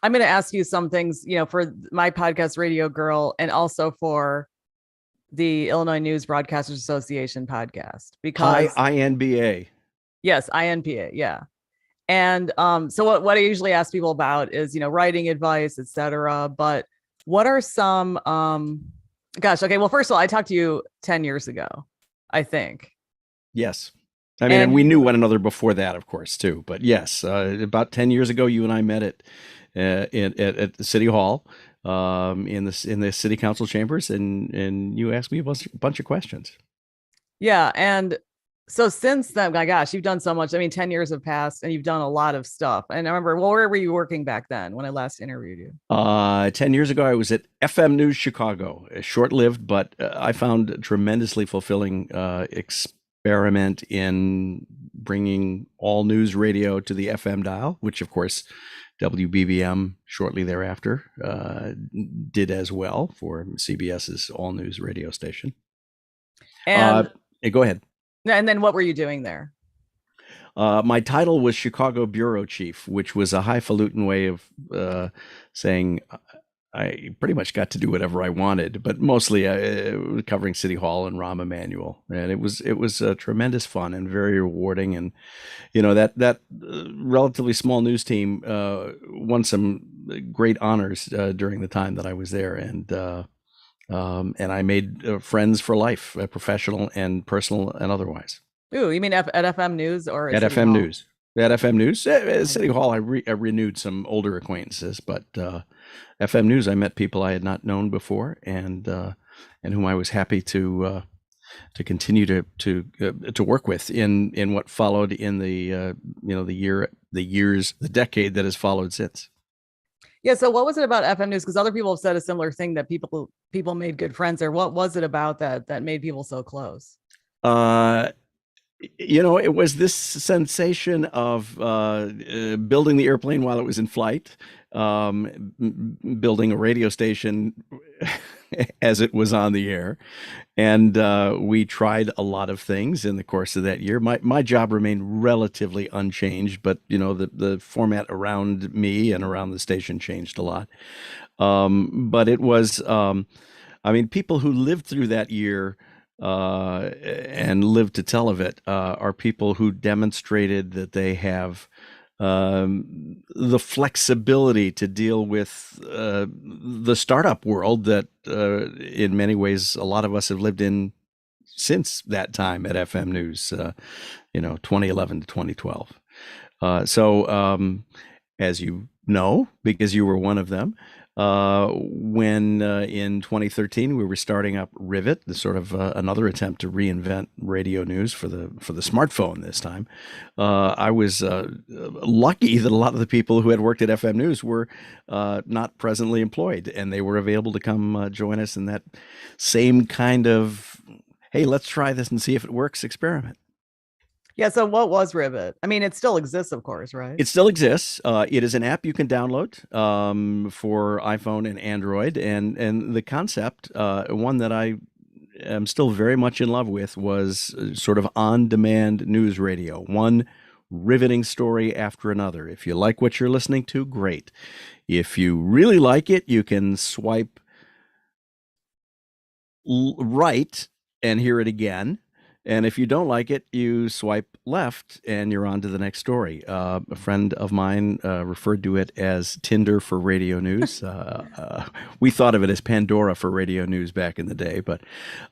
I'm going to ask you some things, for my podcast, Radio Girl, and also for the Illinois News Broadcasters Association podcast, because INBA. yes, INPA, yeah. And so what I usually ask people about is, writing advice, etc. But what are some gosh, okay, well, first of all, I talked to you 10 years ago, I think. Yes. I mean, and And we knew one another before that, of course, too. But yes, about 10 years ago, you and I met at the City Hall, in the City Council chambers, and you asked me a bunch of questions. yeah, and so since then, my gosh, you've done so much. I mean, 10 years have passed and you've done a lot of stuff. And I remember, well, where were you working back then when I last interviewed you? 10 years ago, I was at FM News Chicago, short-lived, but I found a tremendously fulfilling experiment in bringing all news radio to the FM dial, which, of course, WBBM shortly thereafter did as well for CBS's all news radio station. And Go ahead. and then what were you doing there? My title was Chicago Bureau Chief, which was a highfalutin way of saying I pretty much got to do whatever I wanted, but mostly covering City Hall and Rahm Emanuel, and it was tremendous fun and very rewarding. And that relatively small news team won some great honors during the time that I was there, and I made friends for life, professional and personal and otherwise. Ooh, you mean at FM News or at At City FM Hall? News. At FM News. At City Hall, I renewed some older acquaintances, but FM News, I met people I had not known before, and whom I was happy to continue to work with in what followed in the decade that has followed since. Yeah. So what was it about FM News? Because other people have said a similar thing, that people made good friends there. What was it about that made people so close? Uh, it was this sensation of building the airplane while it was in flight, building a radio station as it was on the air. And we tried a lot of things in the course of that year. My job remained relatively unchanged, but the format around me and around the station changed a lot. But it was, I mean, people who lived through that year and live to tell of it are people who demonstrated that they have the flexibility to deal with the startup world that in many ways a lot of us have lived in since that time at FM News, 2011 to 2012. As you know, because you were one of them, when in 2013 we were starting up Rivet, the sort of another attempt to reinvent radio news for the smartphone this time. I was lucky that a lot of the people who had worked at FM News were not presently employed, and they were available to come join us in that same kind of, hey, let's try this and see if it works experiment. Yeah. So what was Rivet? I mean, it still exists, of course, right? It still exists. It is an app you can download for iPhone and Android, and the concept, one that I am still very much in love with, was sort of on-demand news radio, one riveting story after another. If you like what you're listening to, great. If you really like it, you can swipe right and hear it again. And if you don't like it, you swipe left and you're on to the next story. A friend of mine referred to it as Tinder for radio news. We thought of it as Pandora for radio news back in the day. But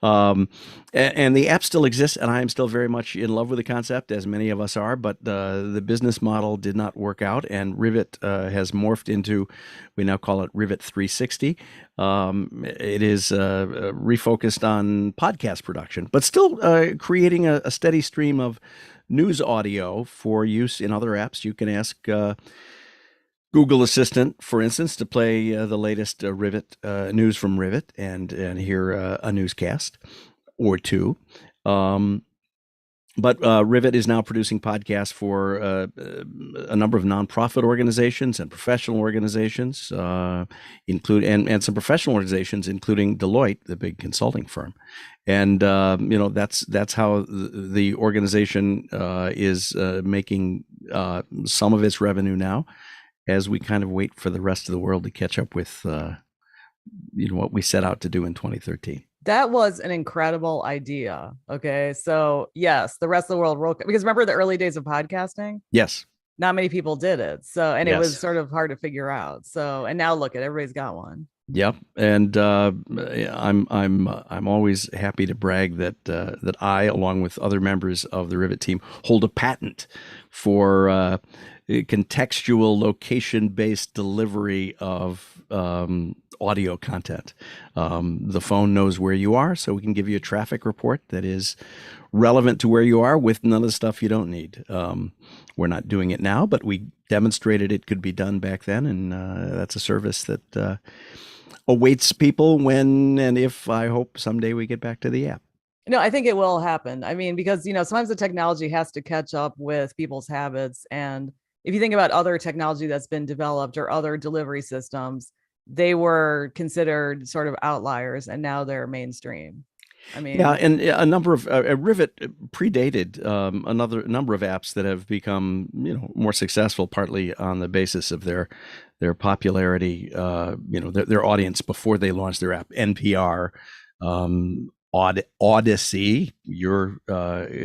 and the app still exists, and I am still very much in love with the concept, as many of us are. But the business model did not work out, and Rivet has morphed into, we now call it Rivet 360. It is refocused on podcast production, but still creating a steady stream of news audio for use in other apps. You can ask Google Assistant, for instance, to play the latest Rivet news from Rivet and hear a newscast or two. But Rivet is now producing podcasts for a number of nonprofit organizations and professional organizations, and some professional organizations, including Deloitte, the big consulting firm. And that's how the organization is making some of its revenue now. as we kind of wait for the rest of the world to catch up with what we set out to do in 2013. That was an incredible idea. Okay. So yes, the rest of the world because remember the early days of podcasting? Yes. Not many people did it. So, and it was Yes. sort of hard to figure out. So, and now look at everybody's got one. Yep, and I'm always happy to brag that I, along with other members of the Rivet team, hold a patent for contextual, location-based delivery of audio content. The phone knows where you are, so we can give you a traffic report that is relevant to where you are with none of the stuff you don't need. We're not doing it now, but we demonstrated it could be done back then, and that's a service that awaits people when and if, I hope, someday we get back to the app. No, I think it will happen. I mean, because, sometimes the technology has to catch up with people's habits. And if you think about other technology that's been developed or other delivery systems, they were considered sort of outliers, and now they're mainstream. I mean, yeah, and a number of Rivet predated another number of apps that have become more successful, partly on the basis of their popularity, their audience before they launched their app. NPR, Odyssey, your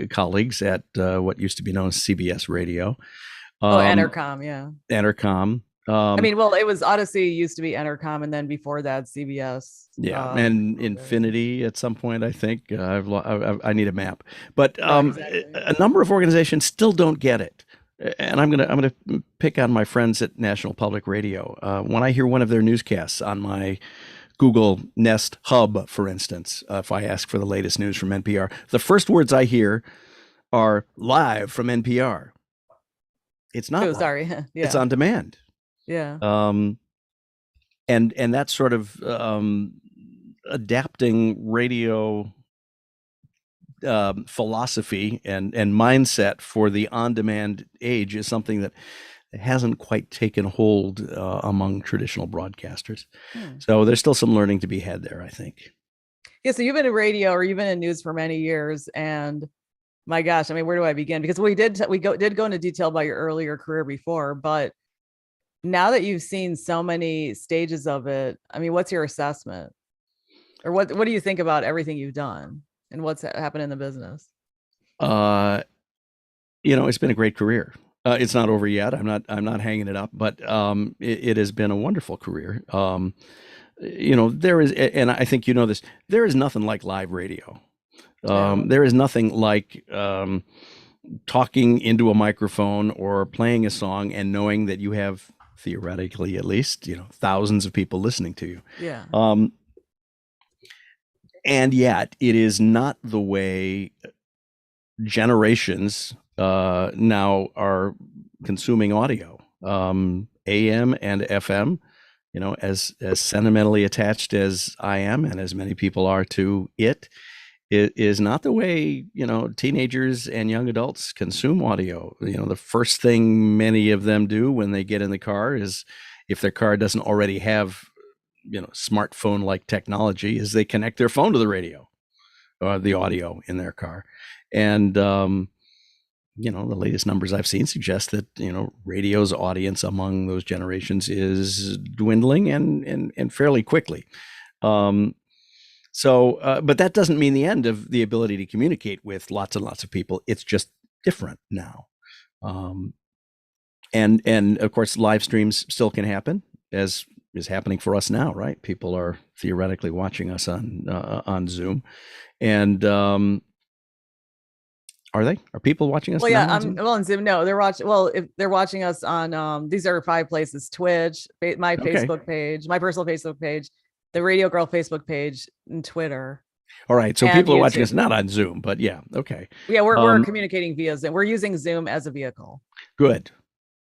colleagues at what used to be known as CBS Radio. Entercom, yeah. Entercom. I mean, well, it was Odyssey used to be Entercom, and then before that, CBS. Yeah, and Infinity at some point, I think. I need a map, but exactly. A number of organizations still don't get it. And I'm gonna pick on my friends at National Public Radio. When I hear one of their newscasts on my Google Nest Hub, for instance, if I ask for the latest news from NPR, the first words I hear are "live from NPR." It's not. Oh, sorry. Yeah. It's on demand. Yeah. And that sort of adapting radio philosophy and mindset for the on-demand age is something that hasn't quite taken hold among traditional broadcasters. So there's still some learning to be had there, I think. Yeah. So you've been in radio, or you've been in news for many years, and my gosh, I mean, where do I begin? Because we did go into detail about your earlier career before, but now that you've seen so many stages of it, I mean, what's your assessment, or what do you think about everything you've done and what's happened in the business? It's been a great career. It's not over yet. I'm not hanging it up, but it has been a wonderful career. There is, and I think this, there is nothing like live radio. There is nothing like talking into a microphone or playing a song and knowing that you have, theoretically at least, thousands of people listening to you. Yeah. And yet it is not the way generations now are consuming audio. AM and FM, as sentimentally attached as I am, and as many people are to it is not the way, teenagers and young adults consume audio. The first thing many of them do when they get in the car is, if their car doesn't already have, smartphone-like technology, is they connect their phone to the radio or the audio in their car. And, the latest numbers I've seen suggest that, radio's audience among those generations is dwindling and fairly quickly. So, but that doesn't mean the end of the ability to communicate with lots and lots of people. It's just different now. And of course, live streams still can happen, as is happening for us now, right? People are theoretically watching us on Zoom. And are people watching us? Well, yeah, on Zoom. No, they're watching. Well, if they're watching us on, these are 5 places: Twitch, my Facebook page, my personal Facebook page, the Radiogirl Facebook page, and Twitter. All right. So people are watching us not on Zoom, but yeah. Okay. Yeah. We're communicating via Zoom. We're using Zoom as a vehicle. Good.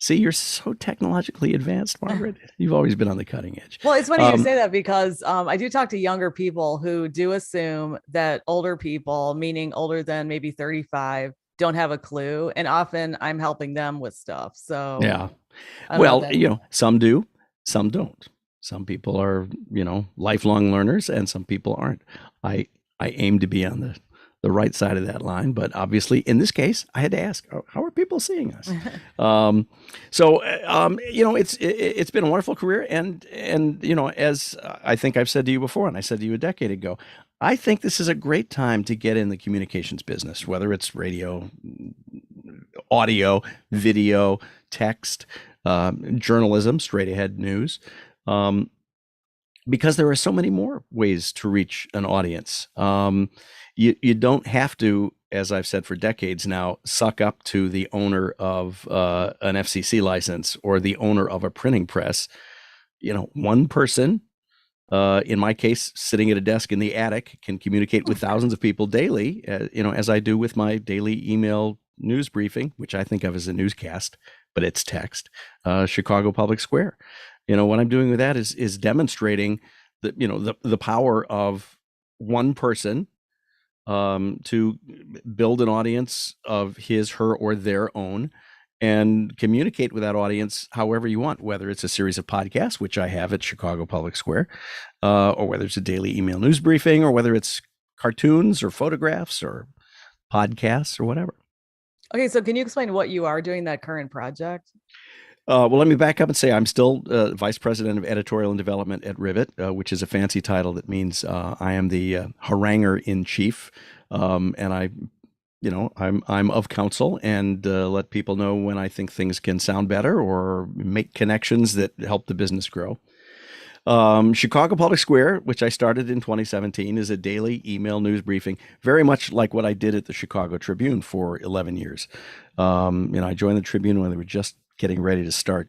See, you're so technologically advanced, Margaret. You've always been on the cutting edge. Well, it's funny you say that, because I do talk to younger people who do assume that older people, meaning older than maybe 35, don't have a clue. And often I'm helping them with stuff. So yeah. Well, some do, some don't. Some people are, lifelong learners, and some people aren't. I aim to be on the right side of that line. But obviously, in this case, I had to ask, how are people seeing us? It's been a wonderful career, and as I think I've said to you before, and I said to you a decade ago, I think this is a great time to get in the communications business, whether it's radio, audio, video, text, journalism, straight ahead news. Because there are so many more ways to reach an audience. You don't have to, as I've said for decades now, suck up to the owner of an FCC license or the owner of a printing press. One person, in my case, sitting at a desk in the attic, can communicate with thousands of people daily, as I do with my daily email news briefing, which I think of as a newscast, but it's text, Chicago Public Square. What I'm doing with that is demonstrating the power of one person to build an audience of his, her, or their own, and communicate with that audience however you want, whether it's a series of podcasts, which I have at Chicago Public Square, or whether it's a daily email news briefing, or whether it's cartoons or photographs or podcasts or whatever. Okay, so can you explain what you are doing, that current project? Well, let me back up and say I'm still Vice President of Editorial and Development at Rivet, which is a fancy title that means I am the haranguer in chief, and I'm of counsel and let people know when I think things can sound better or make connections that help the business grow. Chicago Public Square, which I started in 2017, is a daily email news briefing, very much like what I did at the Chicago Tribune for 11 years. I joined the Tribune when they were just getting ready to start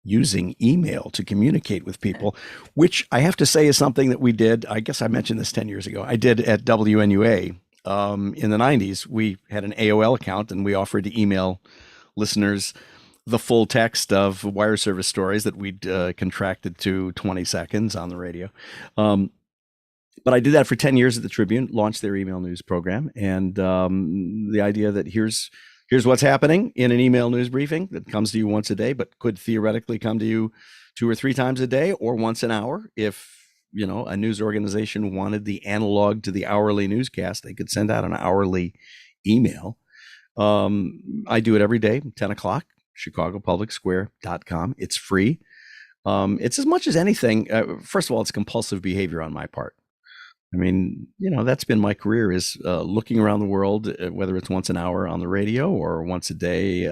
using email to communicate with people, which I have to say is something that we did. I guess I mentioned this 10 years ago. I did at WNUA in the 90s. We had an AOL account, and we offered to email listeners the full text of wire service stories that we'd contracted to 20 seconds on the radio. But I did that for 10 years at the Tribune, launched their email news program, and the idea that here's what's happening in an email news briefing that comes to you once a day, but could theoretically come to you 2 or 3 times a day or once an hour. If, a news organization wanted the analog to the hourly newscast, they could send out an hourly email. I do it every day, 10 o'clock, chicagopublicsquare.com. It's free. It's as much as anything. First of all, it's compulsive behavior on my part. I mean, that's been my career, is looking around the world, whether it's once an hour on the radio or once a day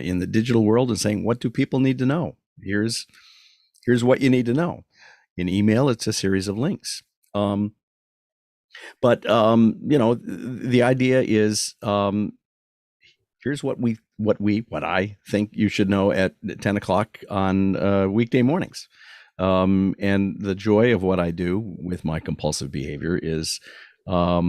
in the digital world, and saying, what do people need to know? Here's what you need to know. In email, it's a series of links. But the idea is, here's what I think you should know at 10 o'clock on weekday mornings. And the joy of what I do with my compulsive behavior is I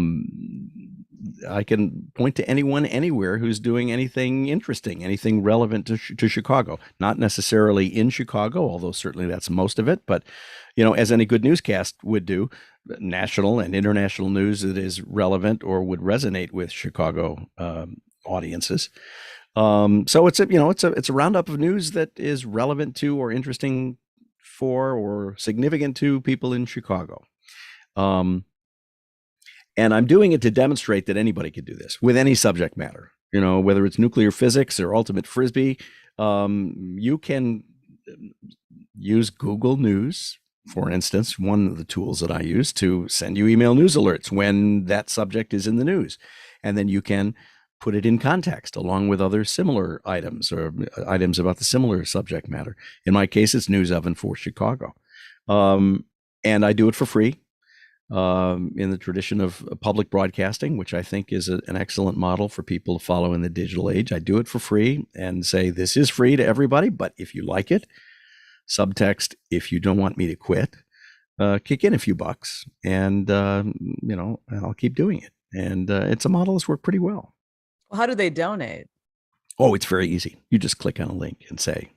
can point to anyone anywhere who's doing anything interesting, anything relevant to Chicago. Not necessarily in Chicago, although certainly that's most of it. But, as any good newscast would do, national and international news that is relevant or would resonate with Chicago audiences. So it's a roundup of news that is relevant to or interesting for or significant to people in Chicago. And I'm doing it to demonstrate that anybody could do this with any subject matter, whether it's nuclear physics or ultimate frisbee. You can use Google News, for instance, one of the tools that I use to send you email news alerts when that subject is in the news. And then you can put it in context along with other similar items or items about the similar subject matter. In my case, it's news of and for Chicago. And I do it for free in the tradition of public broadcasting, which I think is an excellent model for people to follow in the digital age. I do it for free and say, this is free to everybody, but if you like it, subtext, if you don't want me to quit, kick in a few bucks and, I'll keep doing it. And it's a model that's worked pretty well. Well, how do they donate? Oh, it's very easy. You just click on a link and say,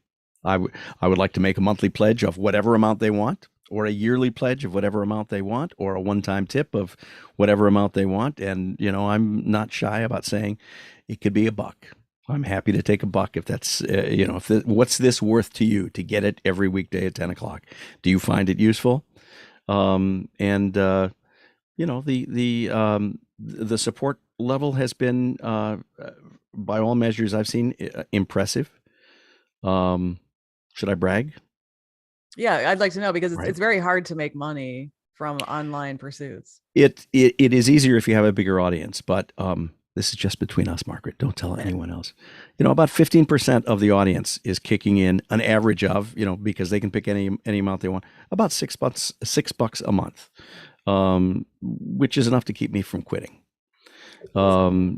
I would like to make a monthly pledge of whatever amount they want, or a yearly pledge of whatever amount they want, or a one-time tip of whatever amount they want. And, I'm not shy about saying it could be $1. I'm happy to take $1 if that's, what's this worth to you to get it every weekday at 10 o'clock? Do you the support level has been, by all measures I've seen, impressive. Should I brag? Yeah, I'd like to know because Right. it's very hard to make money from online pursuits. It is easier if you have a bigger audience, but this is just between us, Margaret. Don't tell anyone else. About 15% of the audience is kicking in an average of, because they can pick any amount they want, about $6 a month, which is enough to keep me from quitting. Again,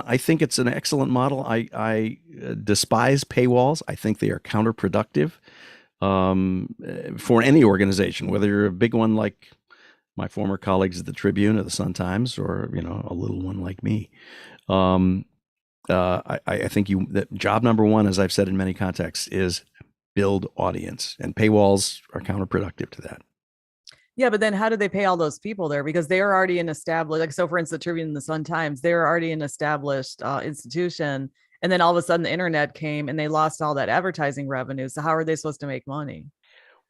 I think it's an excellent model. I despise paywalls. I think they are counterproductive for any organization, whether you're a big one like my former colleagues at the Tribune or the Sun-Times, or a little one like me. I think that job number one, as I've said in many contexts, is build audience, and paywalls are counterproductive to that. Yeah, but then how do they pay all those people there? Because they are already an established, like, so for instance, the Tribune and the Sun-Times, they're already an established institution. And then all of a sudden the internet came and they lost all that advertising revenue. So how are they supposed to make money?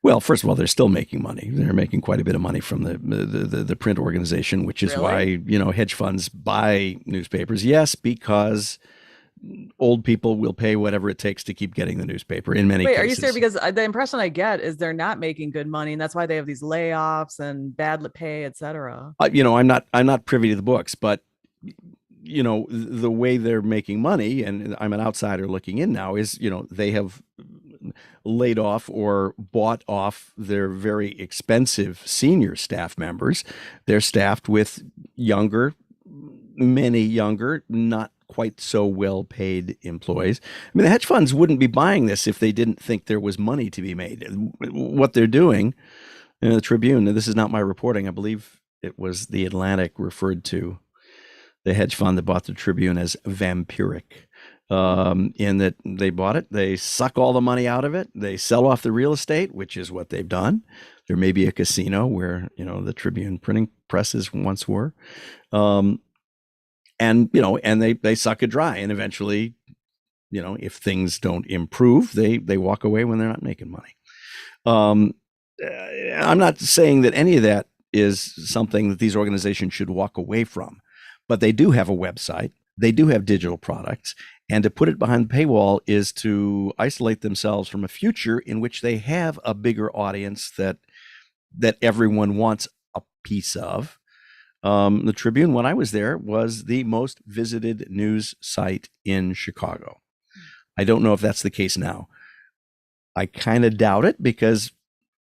Well, first of all, they're still making money. They're making quite a bit of money from the print organization, which is Really? why, hedge funds buy newspapers. Yes, because old people will pay whatever it takes to keep getting the newspaper in many cases. Wait, are you serious? Because the impression I get is they're not making good money, and that's why they have these layoffs and bad pay, etc. I'm not privy to the books, but the way they're making money, and I'm an outsider looking in now, is they have laid off or bought off their very expensive senior staff members. They're staffed with many younger, not quite so well paid employees. I mean, the hedge funds wouldn't be buying this if they didn't think there was money to be made. What they're doing in the Tribune, this is not my reporting, I believe it was the Atlantic referred to the hedge fund that bought the Tribune as vampiric, in that they bought it, they suck all the money out of it, they sell off the real estate, which is what they've done. There may be a casino where the Tribune printing presses once were. And they suck it dry, and eventually, if things don't improve, they walk away when they're not making money. I'm not saying that any of that is something that these organizations should walk away from, but they do have a website, they do have digital products, and to put it behind the paywall is to isolate themselves from a future in which they have a bigger audience that everyone wants a piece of. The Tribune, when I was there, was the most visited news site in Chicago. I don't know if that's the case now. I kind of doubt it because,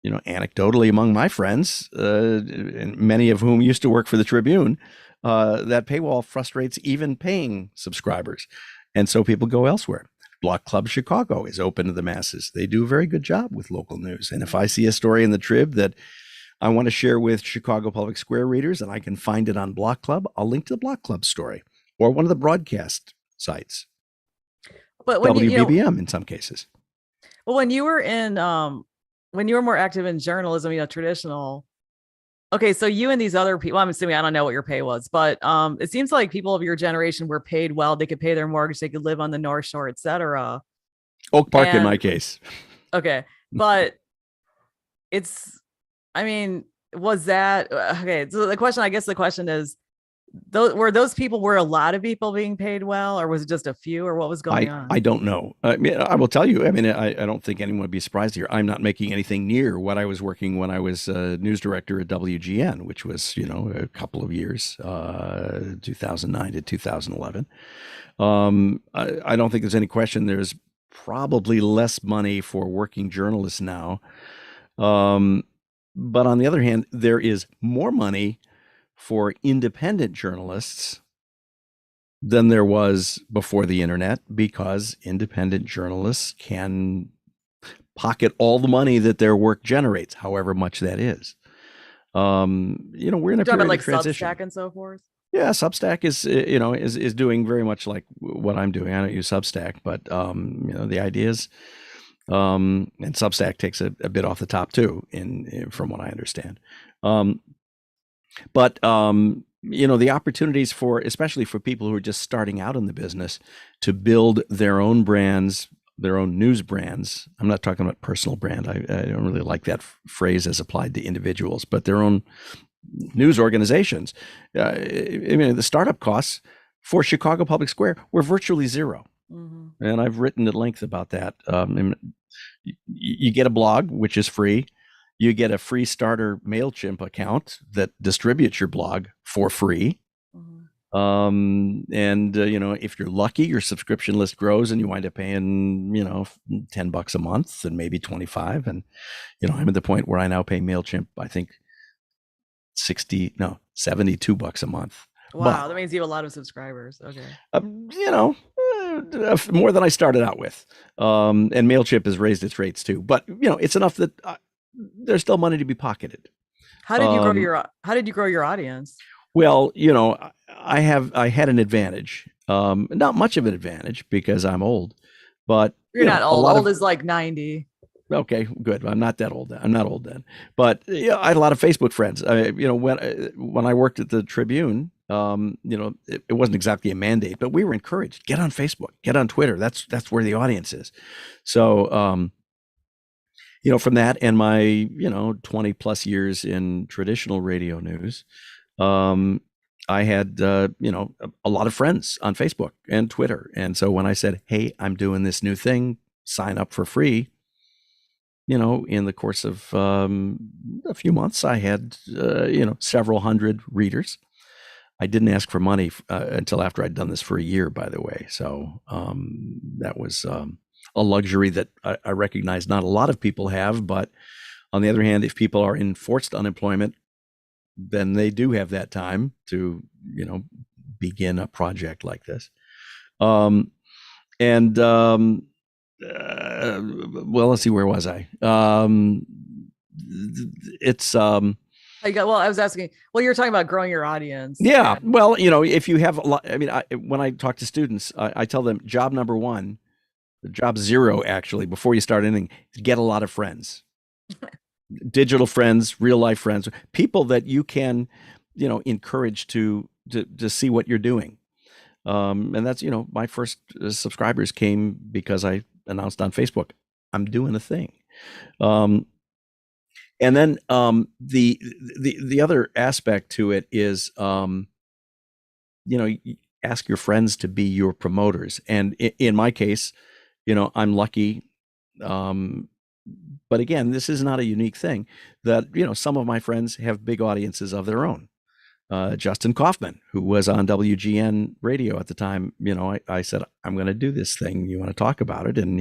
anecdotally among my friends, and many of whom used to work for the Tribune, that paywall frustrates even paying subscribers. And so people go elsewhere. Block Club Chicago is open to the masses. They do a very good job with local news. And if I see a story in the Trib that I want to share with Chicago Public Square readers and I can find it on Block Club, I'll link to the Block Club story or one of the broadcast sites. But when WBBM in some cases. Well, when you were more active in journalism, traditional. Okay, so you and these other people, I'm assuming, I don't know what your pay was, but it seems like people of your generation were paid well. They could pay their mortgage, they could live on the North Shore, etc. Oak Park in my case. Okay, but was that okay? So the question is, were a lot of people being paid well, or was it just a few, or what was going on? I don't know. I will tell you. I don't think anyone would be surprised here. I'm not making anything near what I was working when I was news director at WGN, which was a couple of years, 2009 to 2011. I don't think there's any question. There's probably less money for working journalists now. But on the other hand, there is more money for independent journalists than there was before the internet, because independent journalists can pocket all the money that their work generates, however much that is. We're in a period of transition. Substack and so forth. Yeah, Substack is doing very much like what I'm doing. I don't use Substack, but the idea is, and Substack takes a bit off the top too, from what I understand. But the opportunities especially for people who are just starting out in the business, to build their own brands, their own news brands. I'm not talking about personal brand. I don't really like that phrase as applied to individuals, but their own news organizations. I mean, the startup costs for Chicago Public Square were virtually zero. Mhm. And I've written at length about that. You get a blog, which is free. You get a free starter MailChimp account that distributes your blog for free. Mhm. If you're lucky, your subscription list grows and you wind up paying, $10 a month and maybe 25. And, I'm at the point where I now pay MailChimp, I think 72 bucks a month. Wow, that means you have a lot of subscribers. Okay. More than I started out with. And MailChimp has raised its rates too, but it's enough that there's still money to be pocketed. How did you grow your audience? Well, I had an advantage. Not much of an advantage because I'm old, but You're not old. Old is like 90. Okay, good. I'm not that old. I'm not old then. But I had a lot of Facebook friends. When I worked at the Tribune, it wasn't exactly a mandate, but we were encouraged: get on Facebook, get on Twitter. That's where the audience is. So, from that and my 20 plus years in traditional radio news, I had a lot of friends on Facebook and Twitter. And so when I said, "Hey, I'm doing this new thing, sign up for free," in the course of a few months, I had, several hundred readers. I didn't ask for money until after I'd done this for a year, by the way. So that was a luxury that I recognize not a lot of people have. But on the other hand, if people are in forced unemployment, then they do have that time to, begin a project like this. Well, let's see, where was I? I was asking, you're talking about growing your audience. Yeah. Well, if you have a lot, when I talk to students, I tell them job number one, job zero, actually, before you start anything, is get a lot of friends, digital friends, real life friends, people that you can, encourage to see what you're doing. And that's, my first subscribers came because I announced on Facebook, I'm doing a thing. And then the other aspect to it is, ask your friends to be your promoters. And in my case, I'm lucky. But again, this is not a unique thing that, some of my friends have big audiences of their own. Justin Kaufman, who was on WGN radio at the time, I said, I'm going to do this thing. You want to talk about it? And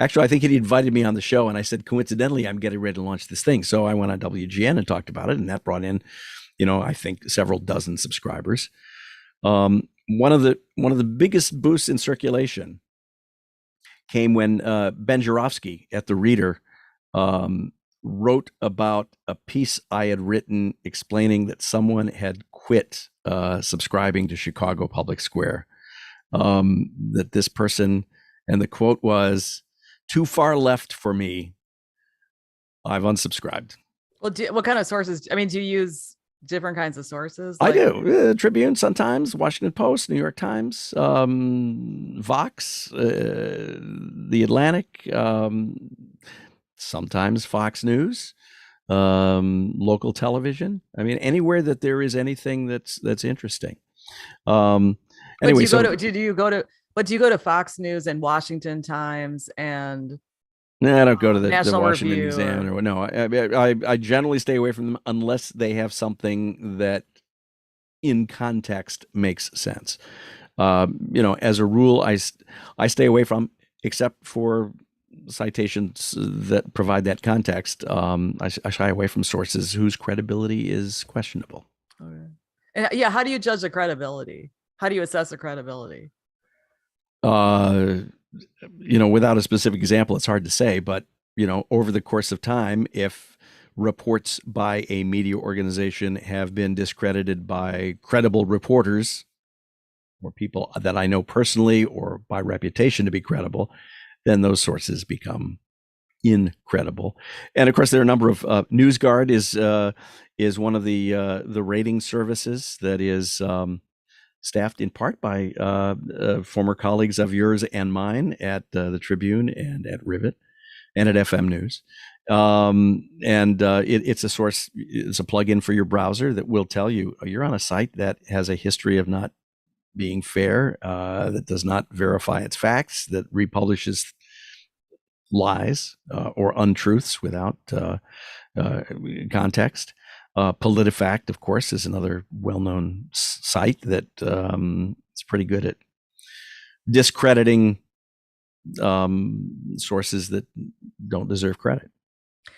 I think he invited me on the show, and I said, coincidentally, I'm getting ready to launch this thing. So I went on WGN and talked about it, and that brought in, I think several dozen subscribers. One of the biggest boosts in circulation came when Ben Joravsky at the Reader wrote about a piece I had written explaining that someone had quit subscribing to Chicago Public Square. That this person, and the quote was, "Too far left for me. I've unsubscribed." Well, what kind of sources? Do you use different kinds of sources? I do. Tribune sometimes, Washington Post, New York Times, Vox, The Atlantic, sometimes Fox News, local television. Anywhere that there is anything that's interesting. Anyway, do you go to Fox News and Washington Times and? No, I don't go to the Washington Review Examiner. No, I generally stay away from them unless they have something that, in context, makes sense. As a rule, I stay away from, except for citations that provide that context. I shy away from sources whose credibility is questionable. Okay. And how do you judge the credibility? How do you assess the credibility? Without a specific example, it's hard to say, but, over the course of time, if reports by a media organization have been discredited by credible reporters or people that I know personally or by reputation to be credible, then those sources become incredible. And of course, there are a number of NewsGuard is one of the rating services that is staffed in part by former colleagues of yours and mine at the Tribune and at Rivet. and at FM News. It's a source, it's a plugin for your browser that will tell you you're on a site that has a history of not being fair, that does not verify its facts, that republishes lies or untruths without context. PolitiFact, of course, is another well-known site that is pretty good at discrediting sources that don't deserve credit.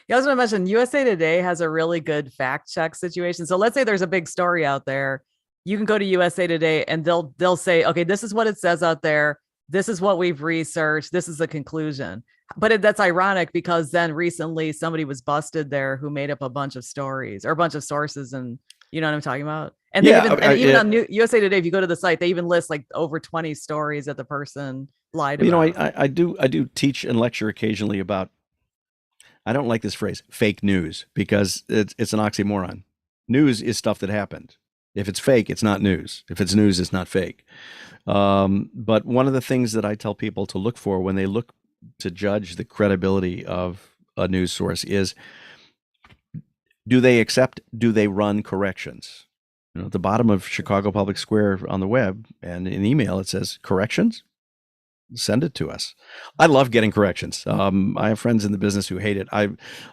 Yeah, I was going to mention USA Today has a really good fact check situation. So let's say there's a big story out there. You can go to USA Today and they'll say, okay, this is what it says out there. This is what we've researched. This is the conclusion. But that's ironic because then recently somebody was busted there who made up a bunch of stories or a bunch of sources, and you know what I'm talking about? And Yeah, even on USA Today, if you go to the site, they even list like over 20 stories that the person lied about. You know, I do teach and lecture occasionally about, I don't like this phrase, fake news, because it's an oxymoron. News is stuff that happened. If it's fake, it's not news. If it's news, it's not fake. But one of the things that I tell people to look for when they look to judge the credibility of a news source is, do they run corrections? You know, at the bottom of Chicago Public Square on the web and in email, it says corrections. Send it to us. I love getting corrections. I have friends in the business who hate it. I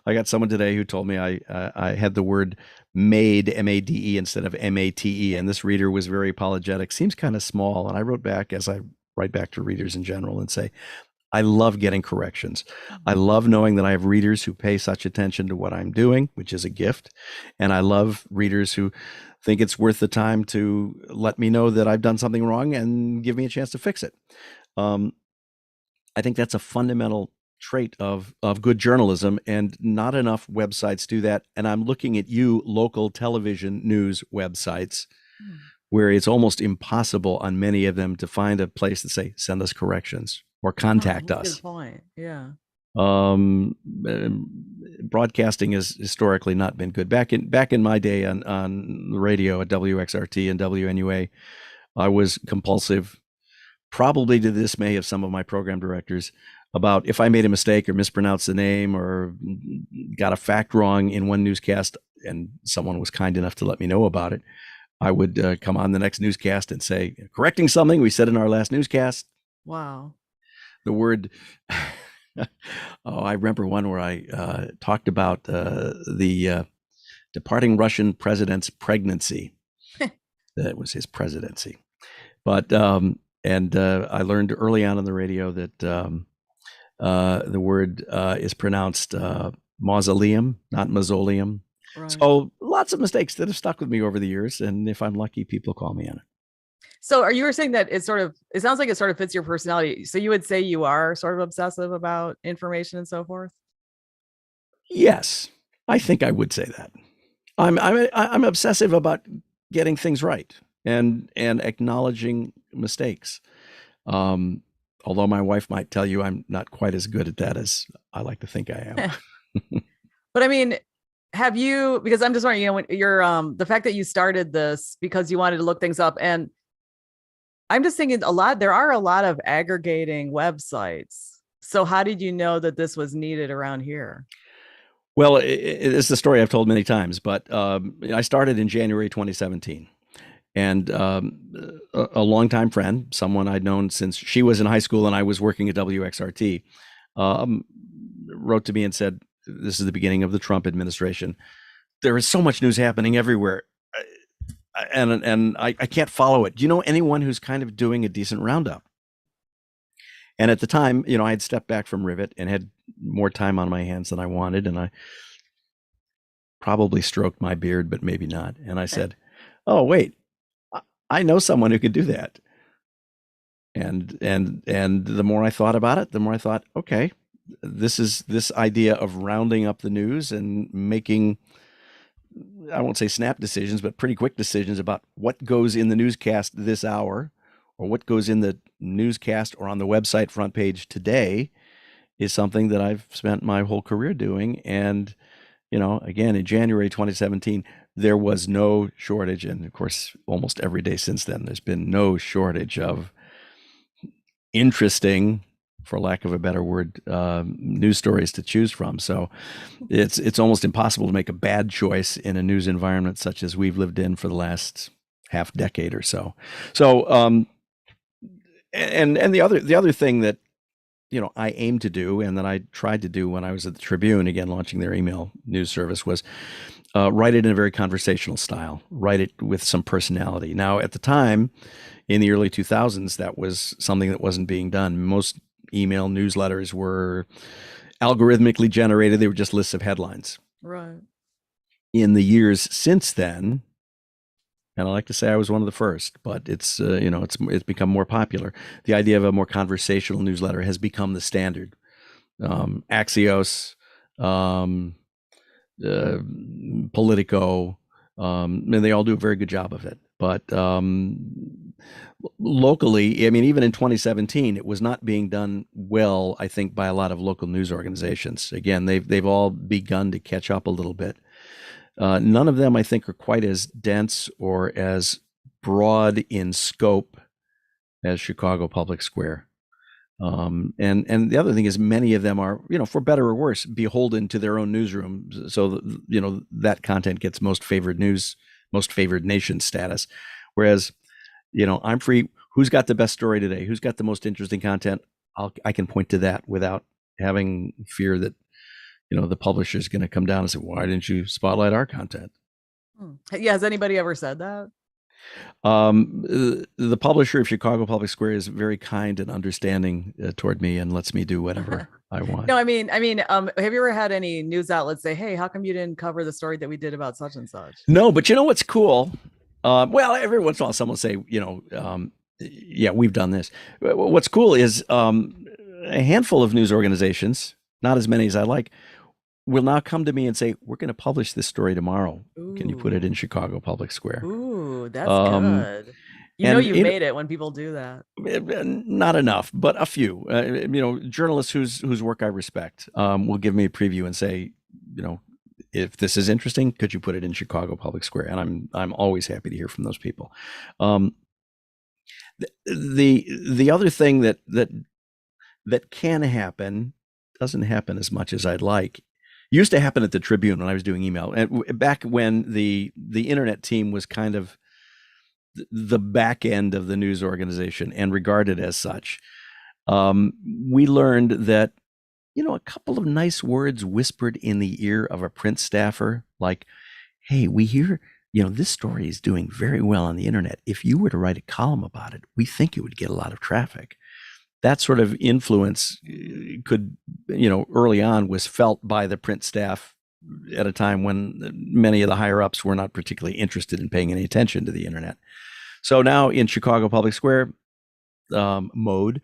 got someone today who told me I had the word made, M-A-D-E, instead of M-A-T-E, and this reader was very apologetic. Seems kind of small. And I wrote back, as I write back to readers in general, and say, I love getting corrections. I love knowing that I have readers who pay such attention to what I'm doing, which is a gift. And I love readers who think it's worth the time to let me know that I've done something wrong and give me a chance to fix it. I think that's a fundamental trait of good journalism, and not enough websites do that. And I'm looking at you, local television news websites, where it's almost impossible on many of them to find a place to say, send us corrections or contact us. Good point. Yeah. Broadcasting has historically not been good. Back in my day on the radio at WXRT and WNUA, I was compulsive, probably to the dismay of some of my program directors, about if I made a mistake or mispronounced the name or got a fact wrong in one newscast, and someone was kind enough to let me know about it, I would come on the next newscast and say, correcting something we said in our last newscast. Wow. The word, I remember one where I talked about the departing Russian president's pregnancy. That was his presidency. But I learned early on the radio that the word is pronounced mausoleum, not mausoleum. Right. So lots of mistakes that have stuck with me over the years, and if I'm lucky, people call me on it. So are you saying that it sounds like it sort of fits your personality? So you would say you are sort of obsessive about information and so forth? Yes, I think I would say that. I'm obsessive about getting things right and acknowledging mistakes. Although my wife might tell you I'm not quite as good at that as I like to think I am. But I mean, have you, because I'm just wondering, you know, when you're the fact that you started this because you wanted to look things up, and I'm just thinking there are a lot of aggregating websites. So how did you know that this was needed around here? Well, it's the story I've told many times, but I started in January 2017. And a longtime friend, someone I'd known since she was in high school and I was working at WXRT, wrote to me and said, this is the beginning of the Trump administration. There is so much news happening everywhere. And I can't follow it. Do you know anyone who's kind of doing a decent roundup? And at the time, you know, I had stepped back from Rivet and had more time on my hands than I wanted. And I probably stroked my beard, but maybe not. And I said, oh, wait, I know someone who could do that. And the more I thought about it, the more I thought, okay, this idea of rounding up the news and making, I won't say snap decisions, but pretty quick decisions about what goes in the newscast this hour or what goes in the newscast or on the website front page today is something that I've spent my whole career doing. And, you know, again, in January 2017, there was no shortage. And of course, almost every day since then, there's been no shortage of interesting, for lack of a better word, news stories to choose from. So it's almost impossible to make a bad choice in a news environment such as we've lived in for the last half decade or so. So and the other thing that I aim to do, and that I tried to do when I was at the Tribune, again launching their email news service, was write it in a very conversational style, write it with some personality. Now, at the time, in the early 2000s, that was something that wasn't being done. Most email newsletters were algorithmically generated. They were just lists of headlines. Right. In the years since then, and I like to say I was one of the first, but it's it's become more popular. The idea of a more conversational newsletter has become the standard. Axios, Politico, and they all do a very good job of it. But locally, I mean, even in 2017, it was not being done well, I think, by a lot of local news organizations. Again, they've all begun to catch up a little bit. None of them, I think, are quite as dense or as broad in scope as Chicago Public Square. And the other thing is, many of them are, for better or worse, beholden to their own newsroom. So, that content gets most favored news, most favored nation status. Whereas, I'm free. Who's got the best story today? Who's got the most interesting content? I can point to that without having fear that, the publisher is going to come down and say, why didn't you spotlight our content? Yeah. Has anybody ever said that? The publisher of Chicago Public Square is very kind and understanding toward me and lets me do whatever I want. No, I mean, have you ever had any news outlets say, hey, how come you didn't cover the story that we did about such and such? No, but you know what's cool? Well, every once in a while someone will say, yeah, we've done this. What's cool is a handful of news organizations, not as many as I like, will now come to me and say, we're going to publish this story tomorrow. Ooh. Can you put it in Chicago Public Square? Ooh, that's good. You made it when people do that. Not enough, but a few. Journalists whose work I respect will give me a preview and say, if this is interesting, could you put it in Chicago Public Square? And I'm always happy to hear from those people. The other thing that can happen, doesn't happen as much as I'd like, used to happen at the Tribune when I was doing email, and back when the internet team was kind of the back end of the news organization and regarded as such. We learned that, a couple of nice words whispered in the ear of a print staffer, like, hey, we hear, this story is doing very well on the internet. If you were to write a column about it, we think it would get a lot of traffic. That sort of influence could, early on was felt by the print staff at a time when many of the higher ups were not particularly interested in paying any attention to the internet. So now in Chicago Public Square mode,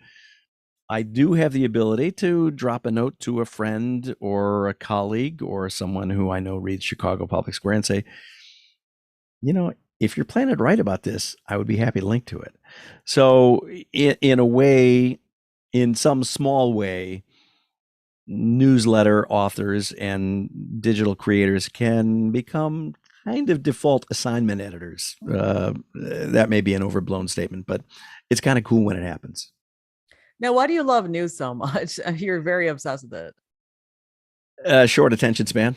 I do have the ability to drop a note to a friend or a colleague or someone who I know reads Chicago Public Square and say, if you're planning to write about this, I would be happy to link to it. So in a way, in some small way, newsletter authors and digital creators can become kind of default assignment editors. That may be an overblown statement, but it's kind of cool when it happens. Now, why do you love news so much? You're very obsessed with it. Short attention span.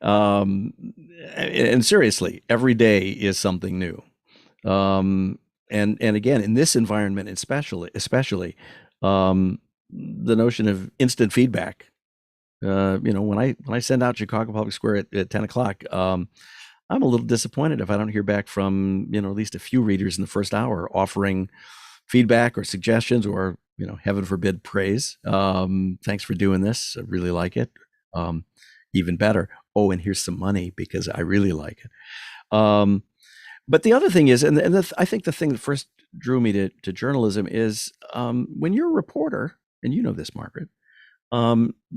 And seriously, every day is something new. And again, in this environment, especially, the notion of instant feedback. When I send out Chicago Public Square at 10 o'clock, I'm a little disappointed if I don't hear back from, at least a few readers in the first hour offering feedback or suggestions or, heaven forbid, praise. Thanks for doing this. I really like it. Even better. Oh, and here's some money because I really like it. But the other thing is, I think the thing that first drew me to journalism is when you're a reporter, and you know this, Margaret,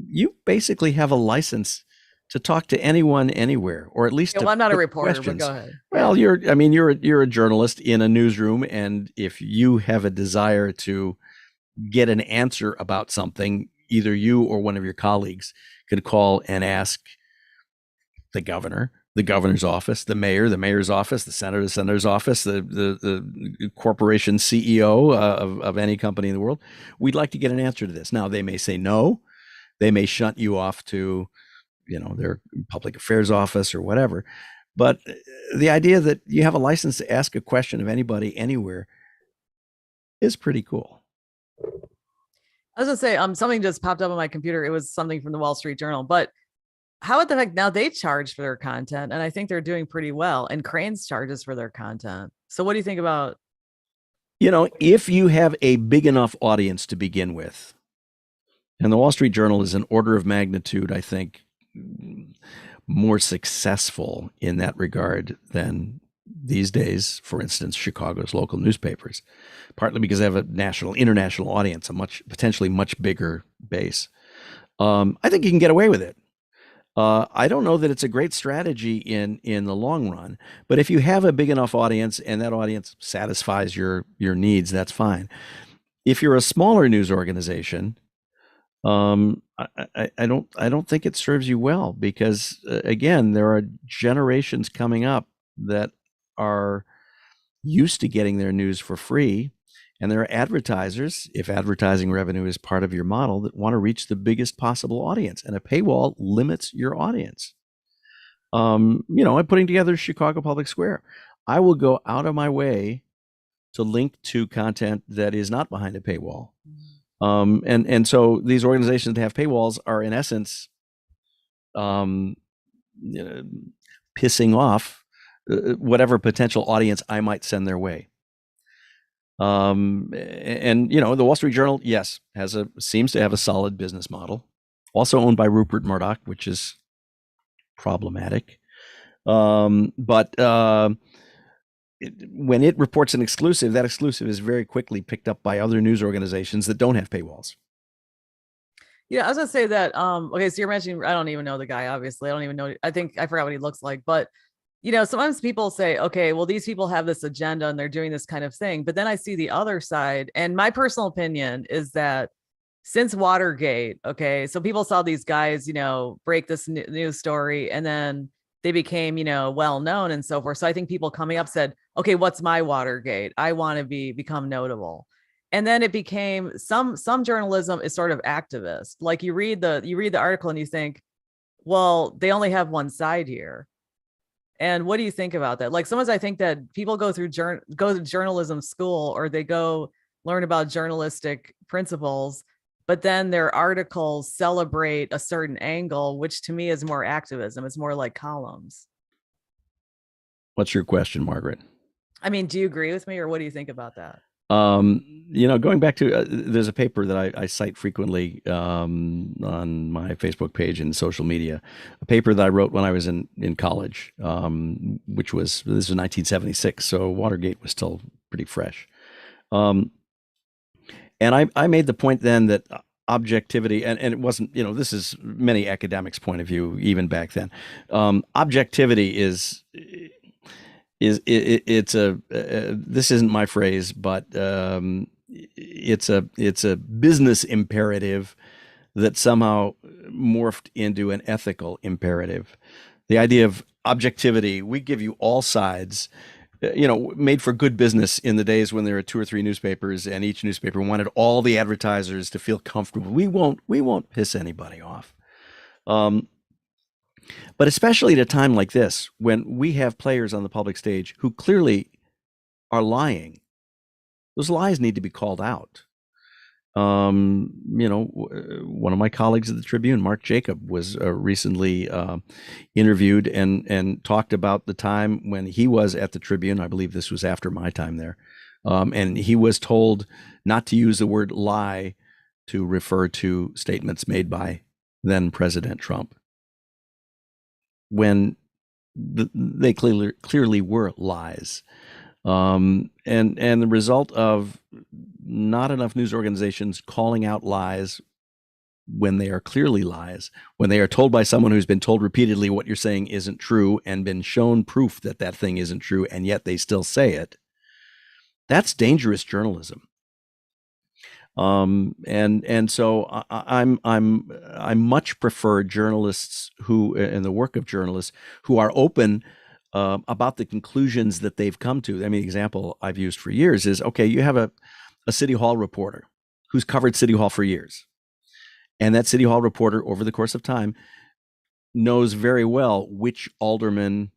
you basically have a license to talk to anyone, anywhere, or at least. Well, I'm not a reporter, but go ahead. Well, you're a journalist in a newsroom, and if you have a desire to get an answer about something, either you or one of your colleagues could call and ask the governor the governor's office, the mayor's office, the senator's office, the corporation CEO of any company in the world. We'd like to get an answer to this. Now, they may say no. They may shunt you off to, their public affairs office or whatever. But the idea that you have a license to ask a question of anybody anywhere is pretty cool. I was gonna say, something just popped up on my computer. It was something from the Wall Street Journal, but how about the fact now they charge for their content, and I think they're doing pretty well. And Crane's charges for their content. So what do you think about? If you have a big enough audience to begin with, and the Wall Street Journal is an order of magnitude, I think, more successful in that regard than these days, for instance, Chicago's local newspapers, partly because they have a international audience, potentially much bigger base. I think you can get away with it. I don't know that it's a great strategy in the long run, but if you have a big enough audience and that audience satisfies your needs, that's fine. If you're a smaller news organization, I don't think it serves you well because again, there are generations coming up that are used to getting their news for free. And there are advertisers, if advertising revenue is part of your model, that want to reach the biggest possible audience. And a paywall limits your audience. I'm putting together Chicago Public Square. I will go out of my way to link to content that is not behind a paywall. And so these organizations that have paywalls are in essence pissing off whatever potential audience I might send their way. The Wall Street Journal, yes, seems to have a solid business model, also owned by Rupert Murdoch, which is problematic. But when it reports an exclusive, that exclusive is very quickly picked up by other news organizations that don't have paywalls. Yeah, I was gonna say that. Okay, so you're mentioning, I don't even know the guy, obviously. I don't even know. I think I forgot what he looks like, but sometimes people say, okay, well, these people have this agenda and they're doing this kind of thing. But then I see the other side. And my personal opinion is that since Watergate, okay, so people saw these guys, break this news story and then they became, well known and so forth. So I think people coming up said, okay, what's my Watergate? I want to become notable. And then it became some journalism is sort of activist. Like you read the article and you think, well, they only have one side here. And what do you think about that? Like sometimes I think that people go to journalism school or they go learn about journalistic principles, but then their articles celebrate a certain angle, which to me is more activism. It's more like columns. What's your question, Margaret? I mean, do you agree with me or what do you think about that? Going back to, there's a paper that I cite frequently on my Facebook page and social media, a paper that I wrote when I was in college, this was 1976. So Watergate was still pretty fresh. And I made the point then that objectivity, and it wasn't, this is many academics' point of view, even back then. Objectivity this isn't my phrase, but it's a business imperative that somehow morphed into an ethical imperative. The idea of objectivity, we give you all sides, made for good business in the days when there were 2 or 3 newspapers and each newspaper wanted all the advertisers to feel comfortable. We won't piss anybody off. But especially at a time like this, when we have players on the public stage who clearly are lying, those lies need to be called out. One of my colleagues at the Tribune, Mark Jacob, was recently interviewed and talked about the time when he was at the Tribune. I believe this was after my time there. And he was told not to use the word lie to refer to statements made by then President Trump, when they clearly were lies. And the result of not enough news organizations calling out lies when they are clearly lies, when they are told by someone who's been told repeatedly what you're saying isn't true and been shown proof that that thing isn't true, and yet they still say it, that's dangerous journalism. And so I much prefer journalists who, in the work of journalists, who are open about the conclusions that they've come to. I mean, the example I've used for years is, okay, you have a city hall reporter who's covered city hall for years, and that city hall reporter, over the course of time, knows very well which aldermen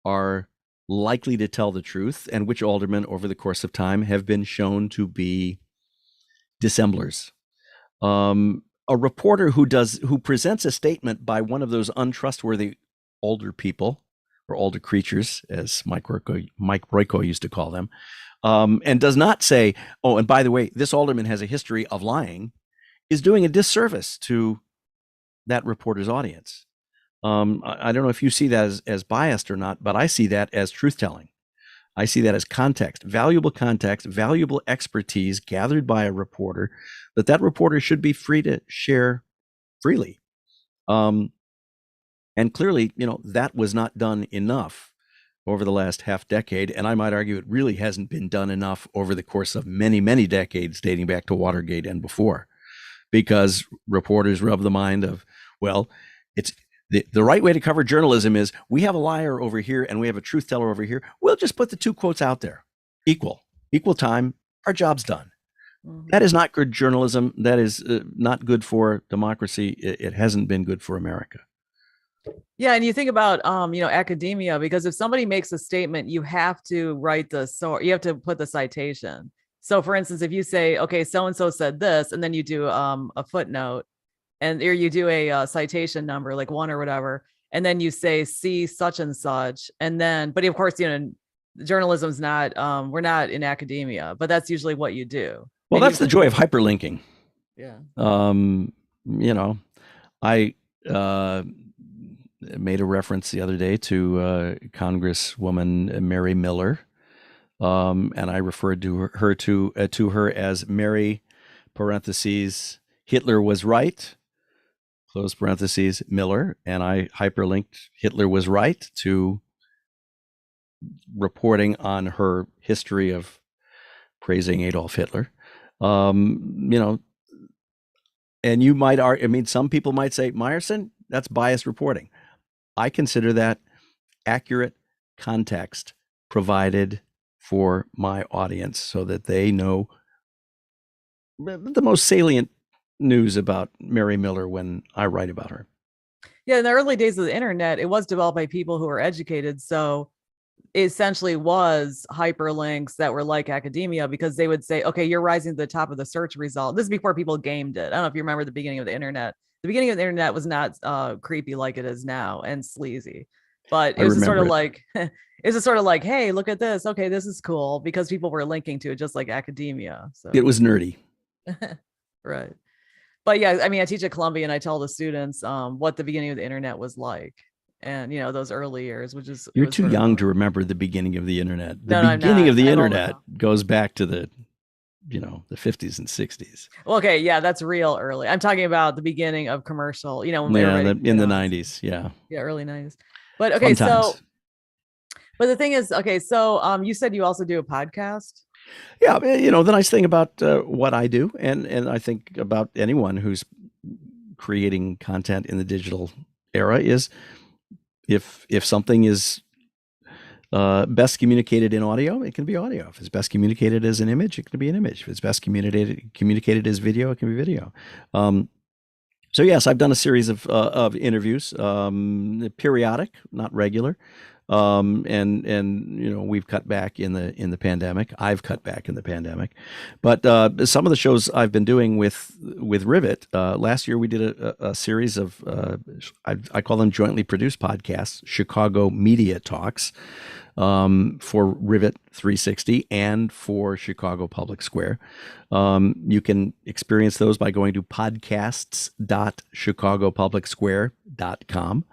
are likely to tell the truth and which aldermen, over the course of time, have been shown to be dissemblers. A reporter who presents a statement by one of those untrustworthy older people, or older creatures, as Mike Royko used to call them, and does not say, "Oh, and by the way, this alderman has a history of lying," is doing a disservice to that reporter's audience. I don't know if you see that as biased or not, but I see that as truth-telling. I see that as context, valuable expertise gathered by a reporter that reporter should be free to share freely. And clearly, that was not done enough over the last half decade. And I might argue it really hasn't been done enough over the course of many, many decades, dating back to Watergate and before, because reporters rub the mind of, well, it's the right way to cover journalism is we have a liar over here and we have a truth teller over here. We'll just put the two quotes out there. Equal time. Our job's done. Mm-hmm. That is not good journalism. That is not good for democracy. It hasn't been good for America. Yeah, and you think about academia, because if somebody makes a statement, you have to write the source. You have to put the citation. So, for instance, if you say, "Okay, so and so said this," and then you do a footnote, and or you do a citation number like 1 or whatever, and then you say "see such and such," and then, but of course, journalism's not. We're not in academia, but that's usually what you do. Well, that's the joy of hyperlinking. Yeah. I made a reference the other day to Congresswoman Mary Miller, and I referred to her as Mary (parentheses) Hitler was right, close parentheses, Miller, and I hyperlinked Hitler was right to reporting on her history of praising Adolf Hitler. And you might some people might say, Meyerson, that's biased reporting. I consider that accurate context provided for my audience so that they know the most salient news about Mary Miller when I write about her. Yeah, in the early days of the internet, it was developed by people who were educated. So it essentially was hyperlinks that were like academia, because they would say, okay, you're rising to the top of the search result. This is before people gamed it. I don't know if you remember the beginning of the internet. The beginning of the internet was not creepy like it is now and sleazy, but it was sort of like, it's sort of like, hey, look at this. Okay, this is cool, because people were linking to it just like academia. So it was nerdy. Right. But yeah, I mean, I teach at Columbia and I tell the students what the beginning of the internet was like. And, those early years, which is... You're too young to remember the beginning of the internet. The beginning of the internet goes back to the 50s and 60s. Okay, yeah, that's real early. I'm talking about the beginning of commercial, when in the 90s, yeah. Yeah, early 90s. But okay, but the thing is, okay, so you said you also do a podcast? Yeah, the nice thing about what I do, and I think about anyone who's creating content in the digital era, is if something is best communicated in audio, it can be audio. If it's best communicated as an image, it can be an image. If it's best communicated as video, it can be video. So yes, I've done a series of interviews, periodic, not regular. And we've cut back in the pandemic. I've cut back in the pandemic, but some of the shows I've been doing with Rivet. Last year we did a series of I call them jointly produced podcasts, Chicago Media Talks, for Rivet 360 and for Chicago Public Square. You can experience those by going to podcasts.chicagopublicsquare.com.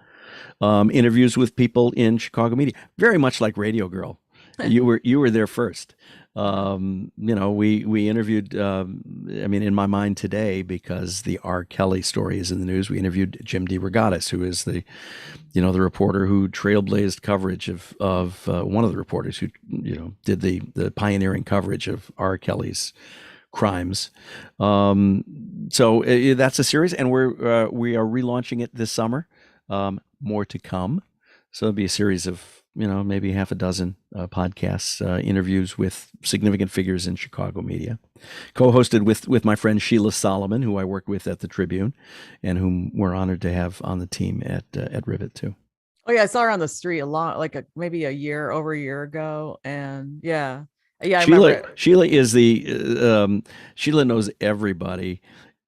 Interviews with people in Chicago media, very much like Radiogirl. You were there first. We interviewed. In my mind today, because the R. Kelly story is in the news, we interviewed Jim DeRogatis, who is the reporter who trailblazed coverage of one of the reporters who did the pioneering coverage of R. Kelly's crimes. So that's a series, and we are relaunching it this summer. More to come. So it'll be a series of maybe half a dozen podcasts, interviews with significant figures in Chicago media, co-hosted with my friend Sheila Solomon, who I worked with at the Tribune, and whom we're honored to have on the team at Rivet too. Oh yeah, I saw her on the street maybe over a year ago, and yeah, I remember. Sheila is Sheila knows everybody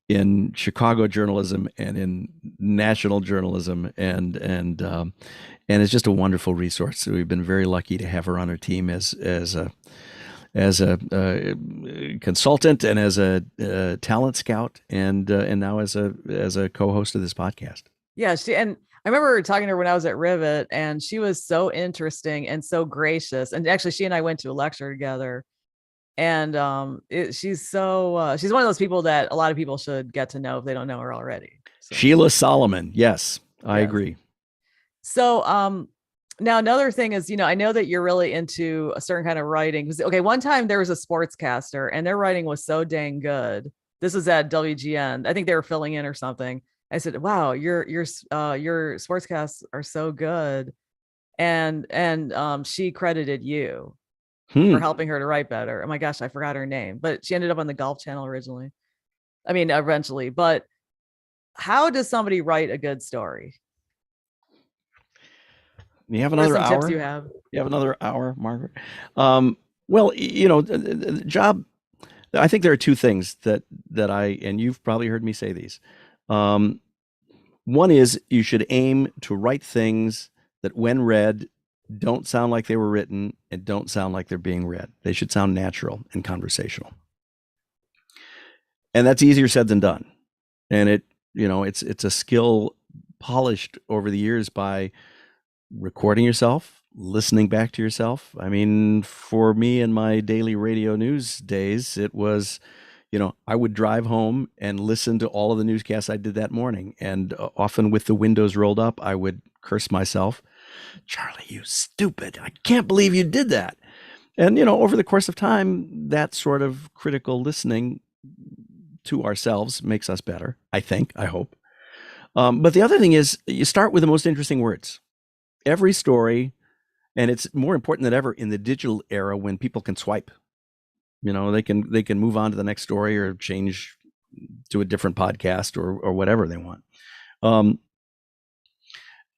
in Chicago journalism and in national journalism, and it's just a wonderful resource. So we've been very lucky to have her on our team as a consultant and as a talent scout, and now as a co-host of this podcast. Yeah, I remember talking to her when I was at Rivet, and she was so interesting and so gracious. And actually, she and I went to a lecture together. And she's one of those people that a lot of people should get to know if they don't know her already. So. Sheila Solomon. Yes, I agree. So now another thing is, I know that you're really into a certain kind of writing. Okay, one time there was a sportscaster and their writing was so dang good. This was at WGN. I think they were filling in or something. I said, wow, your sportscasts are so good. And she credited you for helping her to write better. Oh my gosh, I forgot her name, but she ended up on the Golf Channel eventually. But how does somebody write a good story? You have another hour? Tips you have? You have another hour, Margaret? Well, the job, I think there are two things that and you've probably heard me say these. One is you should aim to write things that when read don't sound like they were written and don't sound like they're being read. They should sound natural and conversational. And that's easier said than done. And it's a skill polished over the years by recording yourself, listening back to yourself. I mean, for me in my daily radio news days, it was, I would drive home and listen to all of the newscasts I did that morning. And often with the windows rolled up, I would curse myself. Charlie, you stupid. I can't believe you did that. And, over the course of time, that sort of critical listening to ourselves makes us better, I think, I hope. But the other thing is you start with the most interesting words. Every story, and it's more important than ever in the digital era when people can swipe. They can move on to the next story or change to a different podcast or whatever they want.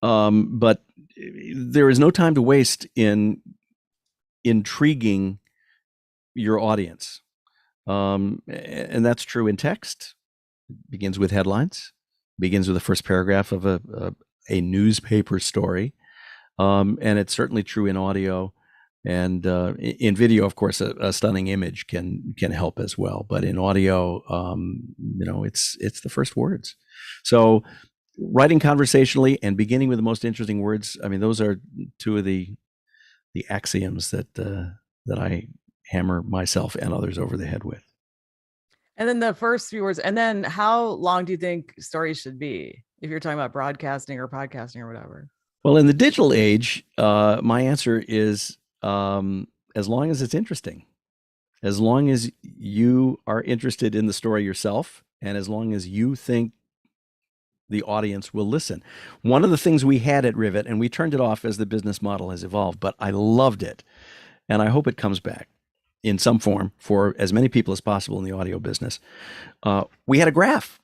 But there is no time to waste in intriguing your audience. And that's true in text. It begins with headlines, begins with the first paragraph of a newspaper story. And it's certainly true in audio. And in video, of course, a stunning image can help as well. But in audio, it's the first words. So writing conversationally and beginning with the most interesting words, I mean, those are two of the axioms that I hammer myself and others over the head with. And then the first few words, and then how long do you think stories should be if you're talking about broadcasting or podcasting or whatever? Well, in the digital age, my answer is as long as it's interesting, as long as you are interested in the story yourself, and as long as you think the audience will listen. One of the things we had at Rivet, and we turned it off as the business model has evolved, but I loved it. And I hope it comes back in some form for as many people as possible in the audio business. We had a graph.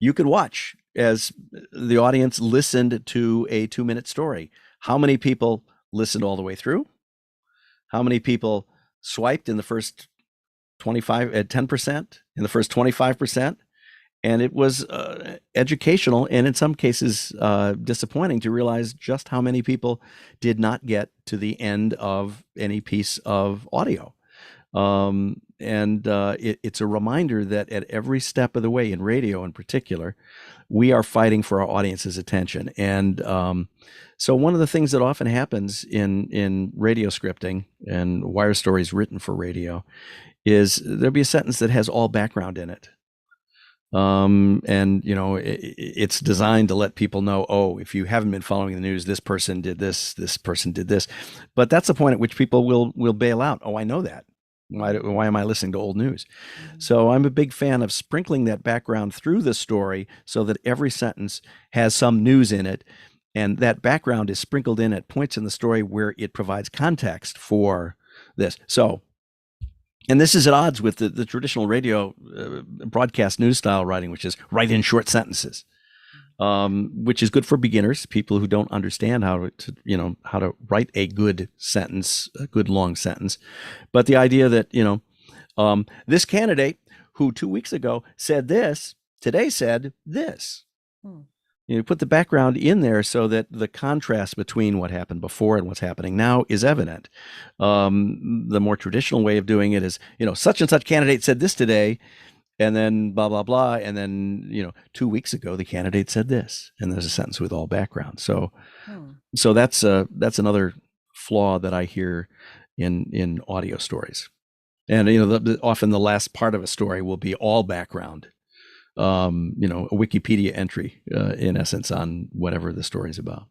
You could watch as the audience listened to a 2-minute story. How many people listened all the way through? How many people swiped in the first 10%, in the first 25%? And it was educational and in some cases disappointing to realize just how many people did not get to the end of any piece of audio. It's a reminder that at every step of the way, in radio in particular, we are fighting for our audience's attention. And so one of the things that often happens in radio scripting and wire stories written for radio is there'll be a sentence that has all background in it. It's designed to let people know, oh, if you haven't been following the news, this person did this person did this. But that's the point at which people will bail out. Oh, I know that. Why am I listening to old news? So I'm a big fan of sprinkling that background through the story so that every sentence has some news in it. And that background is sprinkled in at points in the story where it provides context for this. So, and this is at odds with the traditional radio broadcast news style writing, which is write in short sentences, which is good for beginners, people who don't understand how to write a good sentence, a good long sentence. But the idea that, this candidate who 2 weeks ago said this, today said this. You put the background in there so that the contrast between what happened before and what's happening now is evident. The more traditional way of doing it is, such and such candidate said this today, and then blah, blah, blah. And then, 2 weeks ago, the candidate said this, and there's a sentence with all background. So that's another flaw that I hear in audio stories. And, often the last part of a story will be all background. A Wikipedia entry, in essence, on whatever the story is about.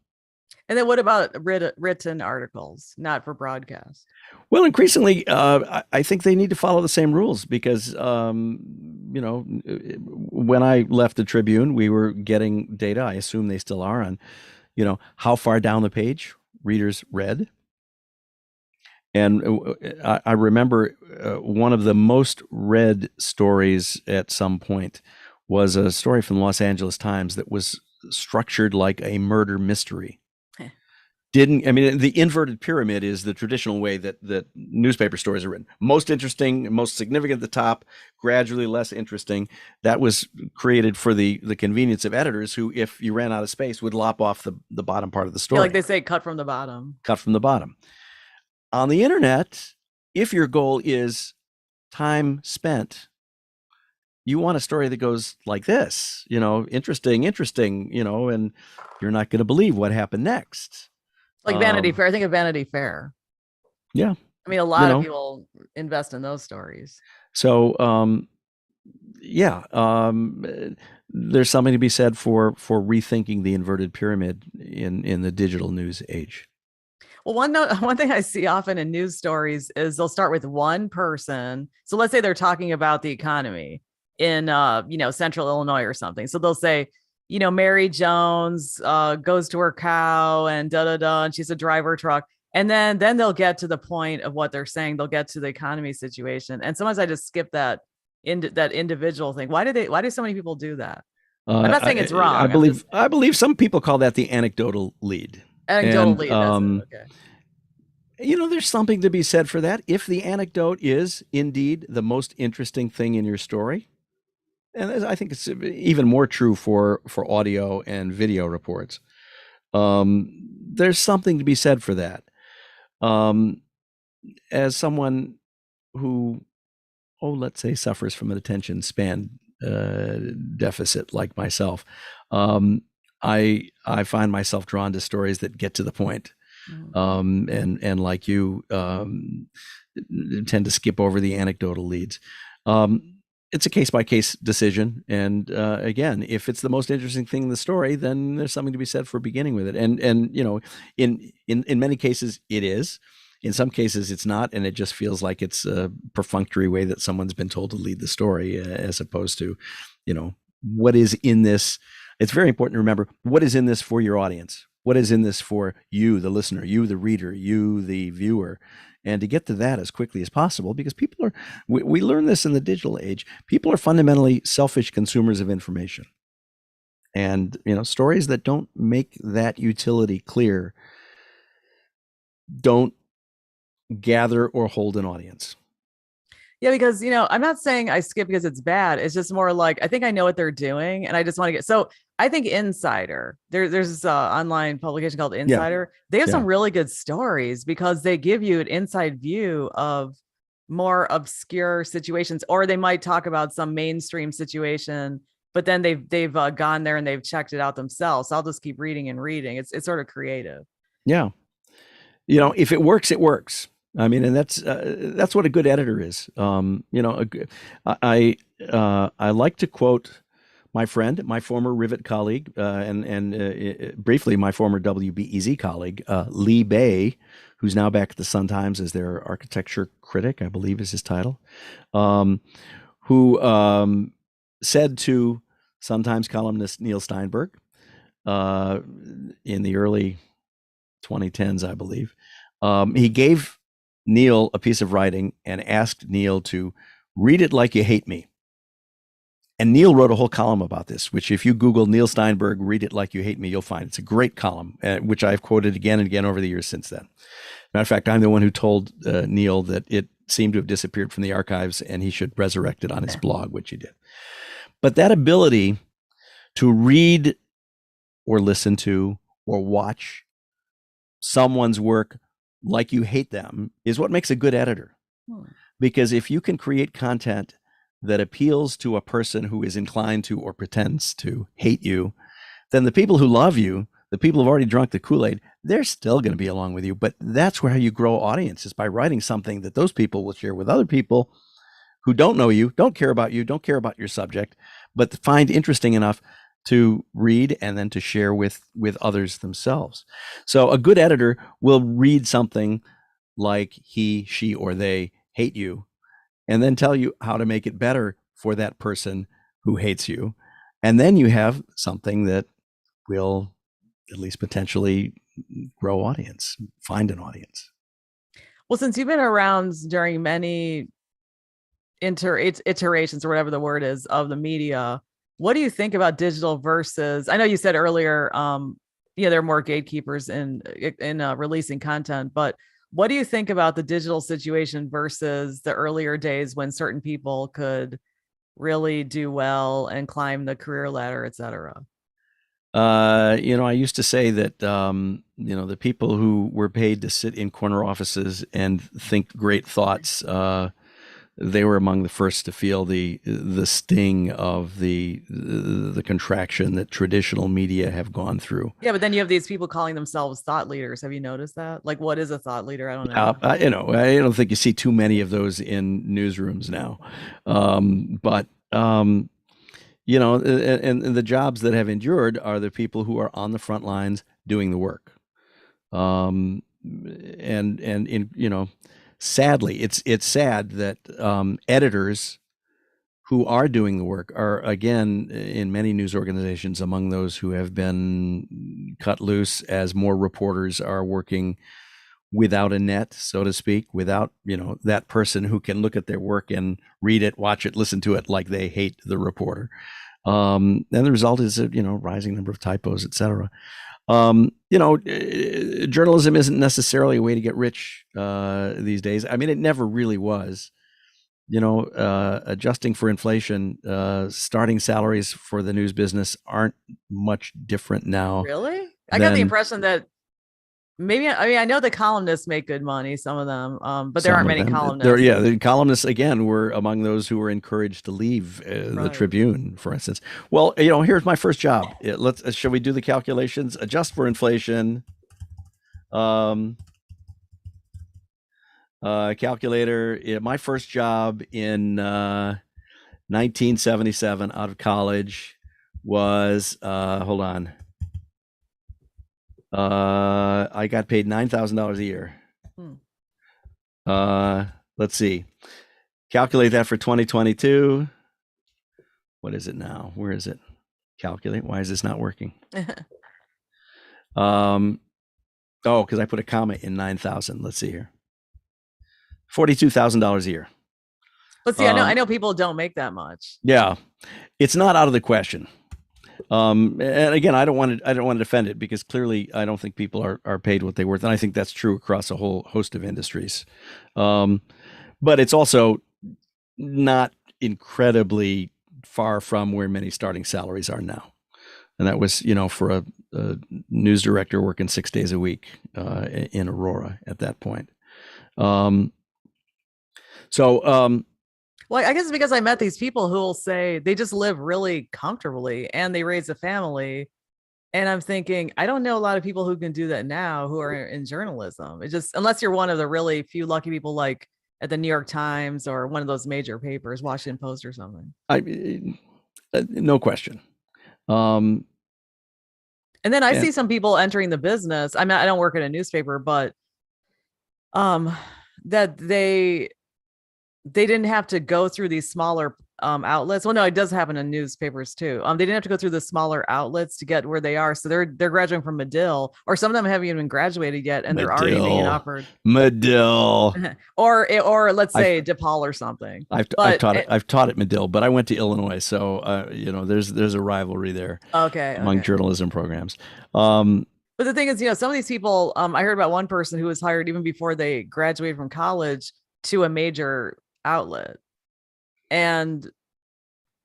And then what about written articles, not for broadcast? Well, increasingly, I think they need to follow the same rules because, when I left the Tribune, we were getting data, I assume they still are, on, how far down the page readers read. And I remember one of the most read stories at some point was a story from the Los Angeles Times that was structured like a murder mystery. The inverted pyramid is the traditional way that newspaper stories are written. Most interesting, most significant at the top, gradually less interesting. That was created for the convenience of editors who, if you ran out of space, would lop off the bottom part of the story. Yeah, like they say, cut from the bottom. Cut from the bottom. On the internet, if your goal is time spent, you want a story that goes like this, interesting, and you're not going to believe what happened next. Like Vanity Fair. I think of Vanity Fair. Yeah. I mean, a lot of people invest in those stories. So, there's something to be said for rethinking the inverted pyramid in the digital news age. Well, one thing I see often in news stories is they'll start with one person. So let's say they're talking about the economy in, Central Illinois or something. So they'll say, Mary Jones goes to her cow and and she's a driver truck. And then they'll get to the point of what they're saying. They'll get to the economy situation. And sometimes I just skip that individual thing. Why do so many people do that? I'm not saying it's wrong. I believe some people call that the anecdotal lead. Anecdotal lead. Okay. There's something to be said for that. If the anecdote is indeed the most interesting thing in your story, and I think it's even more true for audio and video reports, there's something to be said for that. As someone who, let's say, suffers from an attention span deficit like myself, I find myself drawn to stories that get to the point. And like you, tend to skip over the anecdotal leads. It's a case-by-case decision. And again, if it's the most interesting thing in the story, then there's something to be said for beginning with it. And in many cases it is. In some cases it's not, and it just feels like it's a perfunctory way that someone's been told to lead the story, as opposed to, what is in this. It's very important to remember what is in this for your audience. What is in this for you, the listener, you, the reader, you, the viewer, and to get to that as quickly as possible, because we learn this in the digital age. People are fundamentally selfish consumers of information. And, stories that don't make that utility clear don't gather or hold an audience. Yeah, because, I'm not saying I skip because it's bad. It's just more like, I think I know what they're doing and I just want to so I think Insider, there's this online publication called Insider. Yeah. They have some really good stories because they give you an inside view of more obscure situations, or they might talk about some mainstream situation, but then they've gone there and they've checked it out themselves. So I'll just keep reading and reading. It's sort of creative. Yeah. If it works, it works. I mean, and that's what a good editor is. I like to quote my friend, my former Rivet colleague, and briefly my former WBEZ colleague, Lee Bay, who's now back at the Sun-Times as their architecture critic, I believe is his title, who said to Sun-Times columnist Neil Steinberg in the early 2010s, I believe, he gave Neil a piece of writing and asked Neil to read it like you hate me. And Neil wrote a whole column about this, which if you Google Neil Steinberg, read it like you hate me, you'll find it's a great column, which I've quoted again and again over the years since then. Matter of fact, I'm the one who told Neil that it seemed to have disappeared from the archives and he should resurrect it on his blog, which he did. But that ability to read or listen to or watch someone's work like you hate them is what makes a good editor. Because if you can create content that appeals to a person who is inclined to or pretends to hate you, then the people who love you, the people who've already drunk the Kool-Aid, they're still going to be along with you. But that's where you grow audiences, by writing something that those people will share with other people who don't know you, don't care about you, don't care about your subject, but find interesting enough to read and then to share with others themselves. So a good editor will read something like he, she, or they hate you, and then tell you how to make it better for that person who hates you. And then you have something that will at least potentially grow audience, find an audience. Well, since you've been around during many iterations or whatever the word is of the media, what do you think about digital versus, I know you said earlier, there are more gatekeepers in releasing content, but what do you think about the digital situation versus the earlier days when certain people could really do well and climb the career ladder, et cetera? I used to say that, the people who were paid to sit in corner offices and think great thoughts, they were among the first to feel the sting of the contraction that traditional media have gone through. Yeah, but then you have these people calling themselves thought leaders. Have you noticed that? Like, what is a thought leader? I don't know. I don't think you see too many of those in newsrooms now. And the jobs that have endured are the people who are on the front lines doing the work. Sadly, it's sad that editors who are doing the work are, again, in many news organizations, among those who have been cut loose as more reporters are working without a net, so to speak, without, that person who can look at their work and read it, watch it, listen to it like they hate the reporter. And the result is a, rising number of typos, et cetera. Journalism isn't necessarily a way to get rich these days. I mean, it never really was. Adjusting for inflation, starting salaries for the news business aren't much different now. Really? I got the impression that I know the columnists make good money, some of them, but there aren't many columnists. The columnists, again, were among those who were encouraged to leave the Tribune, for instance. Well, here's my first job. Shall we do the calculations? Adjust for inflation. Calculator. My first job in 1977 out of college was, hold on. I got paid $9,000 a year. Let's see. Calculate that for 2022. What is it now? Where is it? Calculate. Why is this not working? Because I put a comma in 9,000. Let's see here. $42,000 a year. But see, I know people don't make that much. Yeah, it's not out of the question. And again, I don't want to defend it, because clearly I don't think people are paid what they're worth, and I think that's true across a whole host of industries. But it's also not incredibly far from where many starting salaries are now, and that was for a news director working 6 days a week in Aurora at that point. Well, I guess it's because I met these people who will say they just live really comfortably and they raise a family. And I'm thinking, I don't know a lot of people who can do that now who are in journalism. It's just, unless you're one of the really few lucky people, like at the New York Times or one of those major papers, Washington Post or something. No question. Um, And then I and see some people entering the business. I mean, I don't work in a newspaper, but um that they didn't have to go through these smaller outlets. Well, no, it does happen in newspapers too. They didn't have to go through the smaller outlets to get where they are. So they're graduating from Medill, or some of them haven't even graduated yet, and they're already being Medill, offered, Medill. or let's I've say DePaul or something. I've But taught it. I've taught at Medill, but I went to Illinois, so there's a rivalry there okay, among okay. journalism programs. Um, But the thing is, some of these people, I heard about one person who was hired even before they graduated from college to a major outlet. And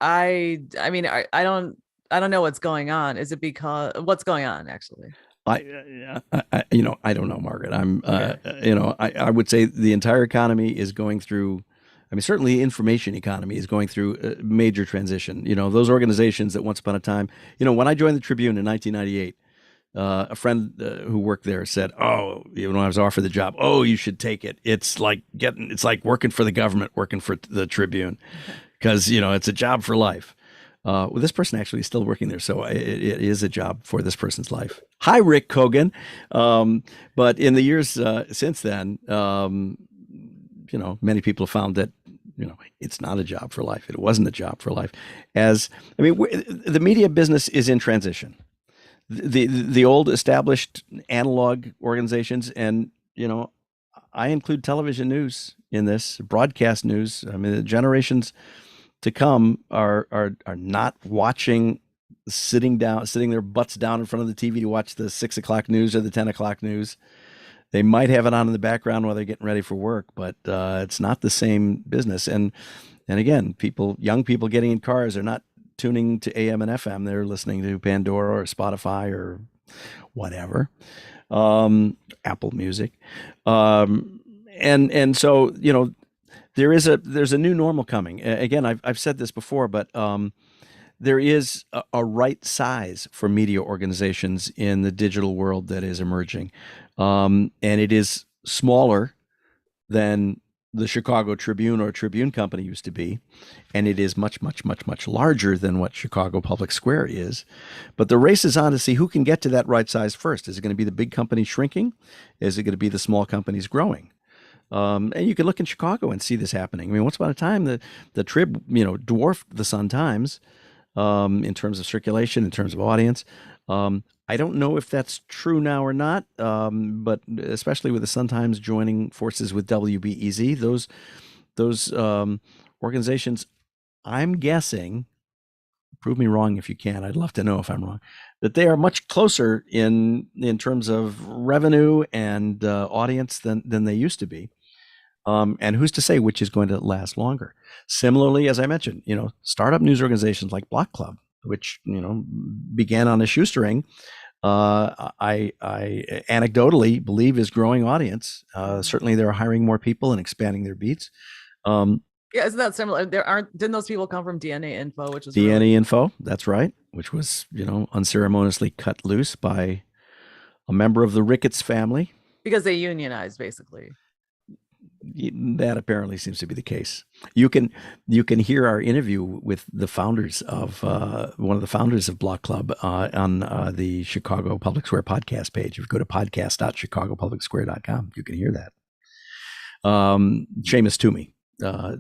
I mean, I don't know what's going on. Is it because what's going on actually? I don't know, Margaret. Okay. I would say the entire economy is going through. I mean, certainly the information economy is going through a major transition. Those organizations that once upon a time, when I joined the Tribune in 1998, a friend who worked there said, "Oh, when I was offered the job, oh, you should take it. It's like working for the government, working for the Tribune, because it's a job for life." Well, this person actually is still working there, so it is a job for this person's life. Hi, Rick Kogan. But in the years since then, many people found that it's not a job for life. It wasn't a job for life. The media business is in transition. The old established analog organizations, and I include television news in this, broadcast news. I mean, the generations to come are not watching, sitting their butts down in front of the TV to watch the 6 o'clock news or the 10 o'clock news. They might have it on in the background while they're getting ready for work, but it's not the same business. And again, young people getting in cars are not tuning to AM and FM. They're listening to Pandora or Spotify or whatever, Apple Music, and so there's a new normal coming. Again, I've said this before, but there is a right size for media organizations in the digital world that is emerging, and it is smaller than the Chicago Tribune or Tribune Company used to be, and it is much, much, much, much larger than what Chicago Public Square is. But the race is on to see who can get to that right size first. Is it going to be the big companies shrinking? Is it going to be the small companies growing? And you can look in Chicago and see this happening. I mean, once upon a time, the Trib, dwarfed the Sun-Times in terms of circulation, in terms of audience. I don't know if that's true now or not, but especially with the Sun-Times joining forces with WBEZ, those organizations, I'm guessing, prove me wrong if you can, I'd love to know if I'm wrong, that they are much closer in terms of revenue and audience than they used to be. And who's to say which is going to last longer? Similarly, as I mentioned, startup news organizations like Block Club, which began on a shoestring, I anecdotally believe is growing audience. Certainly, they're hiring more people and expanding their beats. Yeah, isn't that similar? Didn't those people come from DNA Info, which was DNA Info, that's right, which was unceremoniously cut loose by a member of the Ricketts family because they unionized basically. That apparently seems to be the case. You can hear our interview with the founders of one of the founders of Block Club on the Chicago Public Square podcast page. If you go to podcast.chicagopublicsquare.com, you can hear that. Seamus Toomey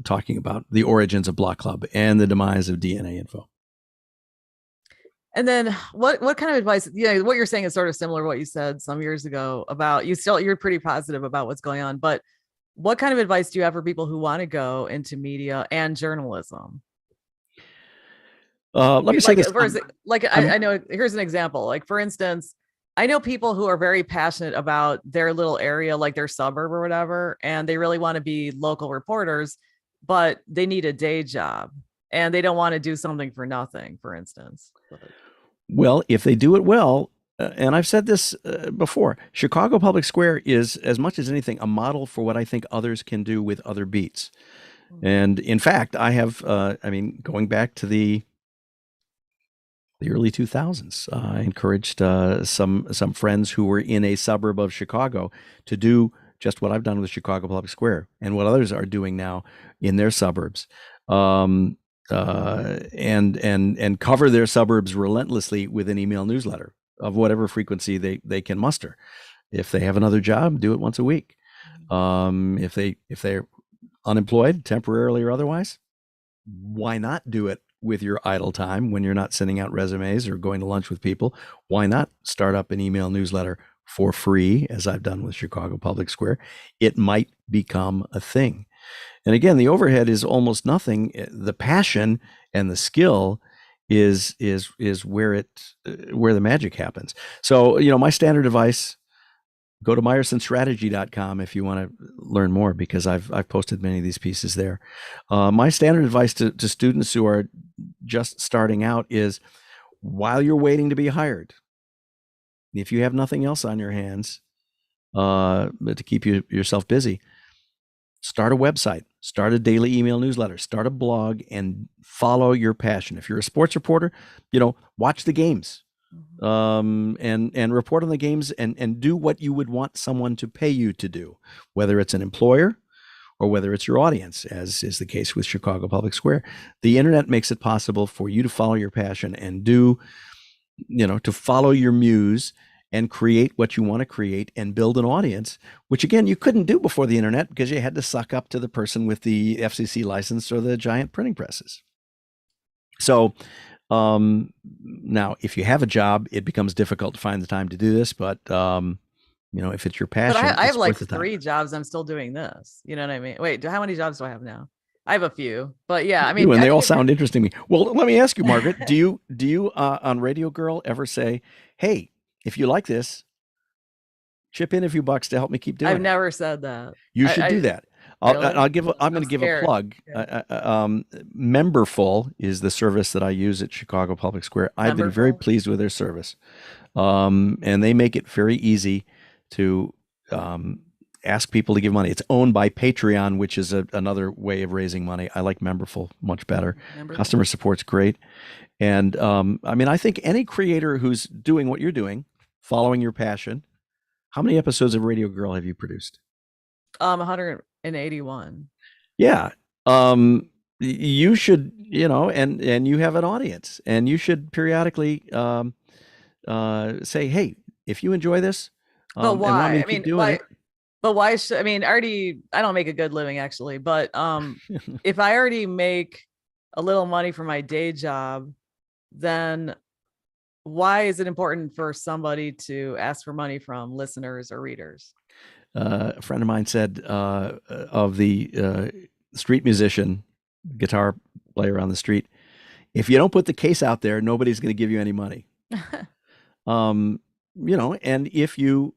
talking about the origins of Block Club and the demise of DNA Info. And then what kind of advice, what you're saying is sort of similar to what you said some years ago about you're pretty positive about what's going on, but what kind of advice do you have for people who want to go into media and journalism? Let me say this. I know, here's an example. Like, for instance, I know people who are very passionate about their little area, like their suburb or whatever, and they really want to be local reporters, but they need a day job and they don't want to do something for nothing, for instance. Well, if they do it well, and I've said this before, Chicago Public Square is, as much as anything, a model for what I think others can do with other beats. And in fact, I have, going back to the early 2000s, I encouraged some friends who were in a suburb of Chicago to do just what I've done with Chicago Public Square and what others are doing now in their suburbs. and cover their suburbs relentlessly with an email newsletter of whatever frequency they can muster. If they have another job, do it once a week. If they're unemployed, temporarily or otherwise, why not do it with your idle time when you're not sending out resumes or going to lunch with people? Why not start up an email newsletter for free, as I've done with Chicago Public Square? It might become a thing. And again, the overhead is almost nothing. The passion and the skill is where the magic happens. So, my standard advice: go to meyersonstrategy.com if you want to learn more, because I've posted many of these pieces there. My standard advice to students who are just starting out is, while you're waiting to be hired, if you have nothing else on your hands to keep yourself busy, start a website, start a daily email newsletter, start a blog, and follow your passion. If you're a sports reporter, watch the games. And report on the games and do what you would want someone to pay you to do, whether it's an employer or whether it's your audience, as is the case with Chicago Public Square. The internet makes it possible for you to follow your passion and to follow your muse and create what you want to create and build an audience, which again, you couldn't do before the internet because you had to suck up to the person with the FCC license or the giant printing presses. So, now, if you have a job, it becomes difficult to find the time to do this, but if it's your passion, but I have like 3 jobs. I'm still doing this. You know what I mean? Wait, how many jobs do I have now? I have a few, but yeah, I mean, and they all sound interesting to me. Well, let me ask you, Margaret, do you on Radiogirl ever say, hey, if you like this, chip in a few bucks to help me keep doing it? I've never said that. You should do that. I'm going to give a plug. Yeah. Memberful is the service that I use at Chicago Public Square. I've been very pleased with their service. And they make it very easy to ask people to give money. It's owned by Patreon, which is another way of raising money. I like Memberful much better. Customer support's great. And I think any creator who's doing what you're doing, following your passion. How many episodes of Radiogirl have you produced? 181. Yeah. You should, and you have an audience, and you should periodically say, hey, if you enjoy this, but why? And keep doing it. But why should, I don't make a good living actually, but if I already make a little money from my day job, then why is it important for somebody to ask for money from listeners or readers? A friend of mine said of the street musician, guitar player on the street, if you don't put the case out there, nobody's going to give you any money. And if you,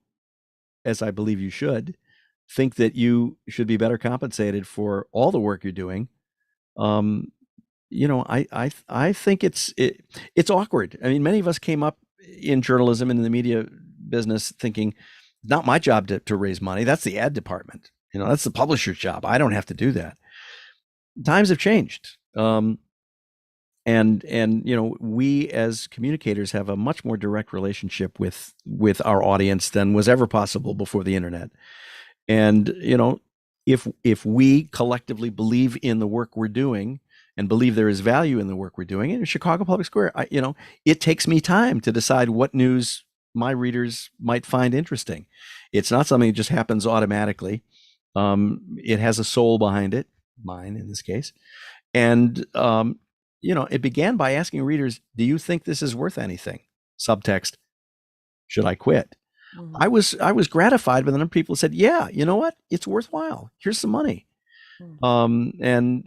as I believe you should, think that you should be better compensated for all the work you're doing, I think it's awkward. I mean, many of us came up in journalism and in the media business thinking, not my job to raise money. That's the ad department. That's the publisher's job. I don't have to do that. Times have changed. And we as communicators have a much more direct relationship with our audience than was ever possible before the internet. And, if we collectively believe in the work we're doing and believe there is value in the work we're doing, in Chicago Public Square, it takes me time to decide what news my readers might find interesting. It's not something that just happens automatically. It has a soul behind it, mine in this case. And, it began by asking readers, do you think this is worth anything? Subtext, should I quit? Mm-hmm. I was gratified when the number of people said, yeah, you know what? It's worthwhile. Here's some money. Mm-hmm.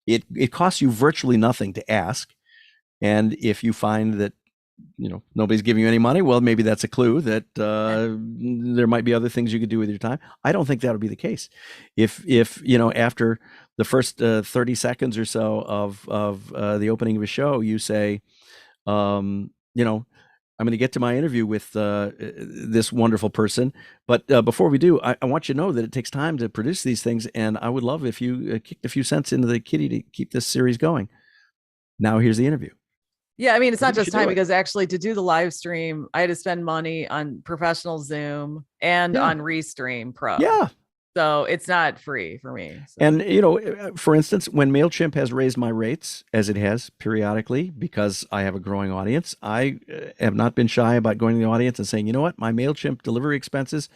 It costs you virtually nothing to ask. And if you find that, nobody's giving you any money, well, maybe that's a clue that there might be other things you could do with your time. I don't think that'll be the case. If after the first 30 seconds or so of the opening of a show, you say, I'm going to get to my interview with this wonderful person. But before we do, I want you to know that it takes time to produce these things. And I would love if you kicked a few cents into the kitty to keep this series going. Now here's the interview. Yeah, it's not just time, because actually to do the live stream, I had to spend money on professional Zoom and on Restream Pro. Yeah. So it's not free for me. So. And, for instance, when MailChimp has raised my rates, as it has periodically, because I have a growing audience, I have not been shy about going to the audience and saying, you know what, my MailChimp delivery expenses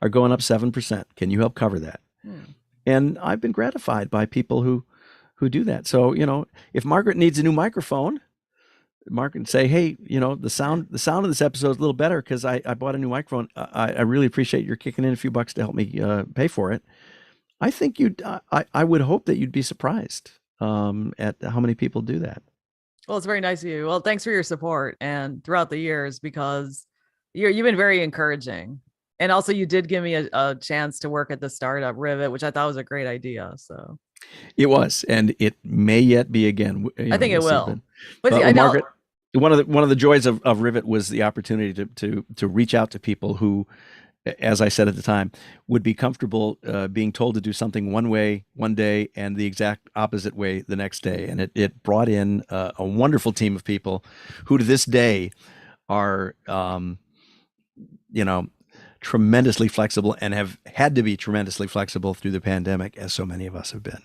are going up 7%. Can you help cover that? And I've been gratified by people who do that. So, if Margaret needs a new microphone, Margaret say, hey, the sound of this episode is a little better because I bought a new microphone. I really appreciate your kicking in a few bucks to help me pay for it. I think I would hope that you'd be surprised at how many people do that. Well, it's very nice of you. Well, thanks for your support and throughout the years, because you've been very encouraging. And also you did give me a chance to work at the startup Rivet, which I thought was a great idea. So it was, and it may yet be again. I think it will. But see, Margaret, one of the joys of Rivet was the opportunity to reach out to people who, as I said at the time, would be comfortable being told to do something one way one day and the exact opposite way the next day. And it brought in a wonderful team of people who to this day are, tremendously flexible and have had to be tremendously flexible through the pandemic, as so many of us have been.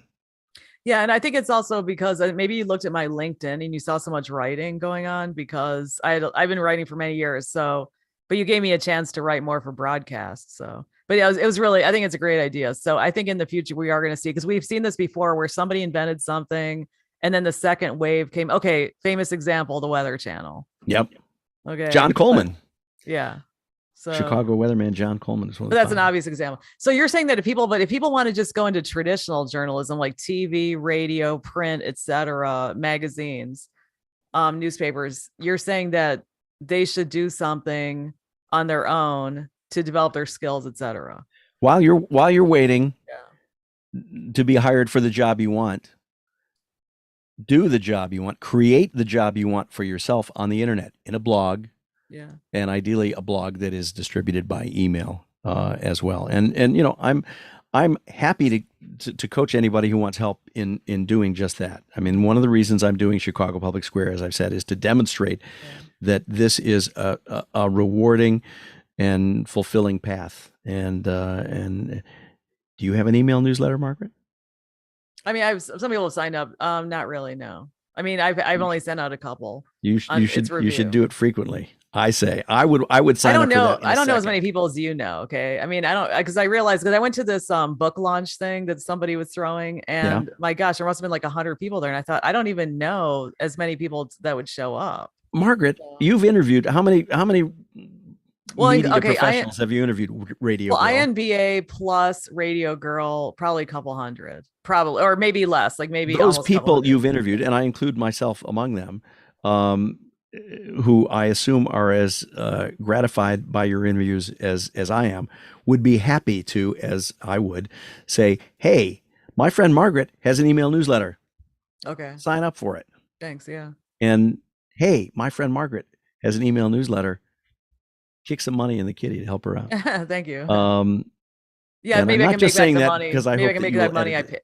Yeah. And I think it's also because maybe you looked at my LinkedIn and you saw so much writing going on, because I've been writing for many years. So, but you gave me a chance to write more for broadcast. So, but yeah, it was really, I think it's a great idea. So I think in the future we are going to see, because we've seen this before where somebody invented something and then the second wave came. Okay. Famous example, the Weather Channel. Yep. Okay. John Coleman. Yeah. So, Chicago weatherman John Coleman is one. But that's an obvious example. So you're saying that if people want to just go into traditional journalism like TV, radio, print, etc., magazines, newspapers, you're saying that they should do something on their own to develop their skills, etc. While you're waiting to be hired for the job you want, do the job you want, create the job you want for yourself on the internet, in a blog. Yeah. And ideally a blog that is distributed by email as well. And I'm happy to coach anybody who wants help in doing just that. I mean, one of the reasons I'm doing Chicago Public Square, as I've said, is to demonstrate that this is a rewarding and fulfilling path. And do you have an email newsletter, Margaret? I mean, some people have signed up. Not really. No. I mean, I've only sent out a couple. You should do it frequently. I say I would sign up for that. I don't know as many people as you know. Okay. I mean, I don't, because I realized, because I went to this book launch thing that somebody was throwing, and my gosh, there must have been like 100 people there. And I thought, I don't even know as many people that would show up. Margaret, you've interviewed how many media professionals have you interviewed? Radiogirl. Well, INBA plus Radiogirl, probably a couple hundred, probably, or maybe less, like maybe those people you've interviewed, and I include myself among them, who I assume are as gratified by your interviews as I am, would be happy to, as I would, say, hey, my friend Margaret has an email newsletter. Okay. Sign up for it. Thanks. Yeah. And hey, my friend Margaret has an email newsletter. Kick some money in the kitty to help her out. Thank you. Yeah, maybe I can make back the money. Because I can make that money I pay.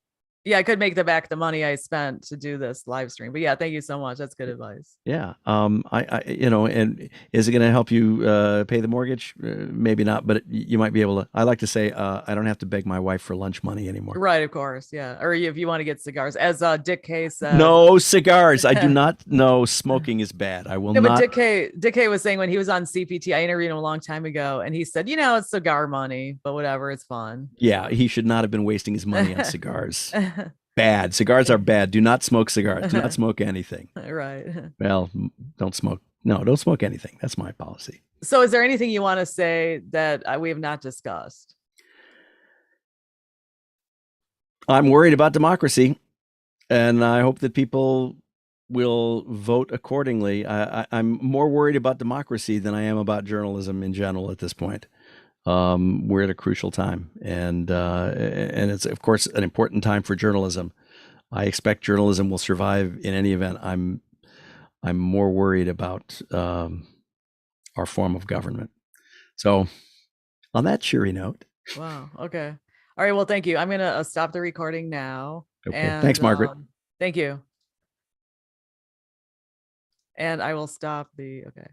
Yeah, I could make back the money I spent to do this live stream. But yeah, thank you so much. That's good advice. Yeah. I and is it going to help you pay the mortgage? Maybe not, but you might be able to. I like to say I don't have to beg my wife for lunch money anymore. Right, of course. Yeah. Or if you want to get cigars, as Dick K said. No cigars. I do not know. Smoking is bad. I will not. But Dick K was saying when he was on CPT, I interviewed him a long time ago, and he said, it's cigar money, but whatever, it's fun. Yeah, he should not have been wasting his money on cigars. Bad. Cigars are bad. Do not smoke cigars. Do not smoke anything. Right. Well, don't smoke. No, don't smoke anything. That's my policy. So is there anything you want to say that we have not discussed? I'm worried about democracy, and I hope that people will vote accordingly. I'm more worried about democracy than I am about journalism in general at this point. We're at a crucial time, and it's of course an important time for journalism. I expect journalism will survive in any event. I'm more worried about our form of government. So, on that cheery note. Wow. Okay. All right. Well, thank you. I'm gonna stop the recording now. Okay. And, thanks, Margaret. Thank you. And I will stop the. Okay.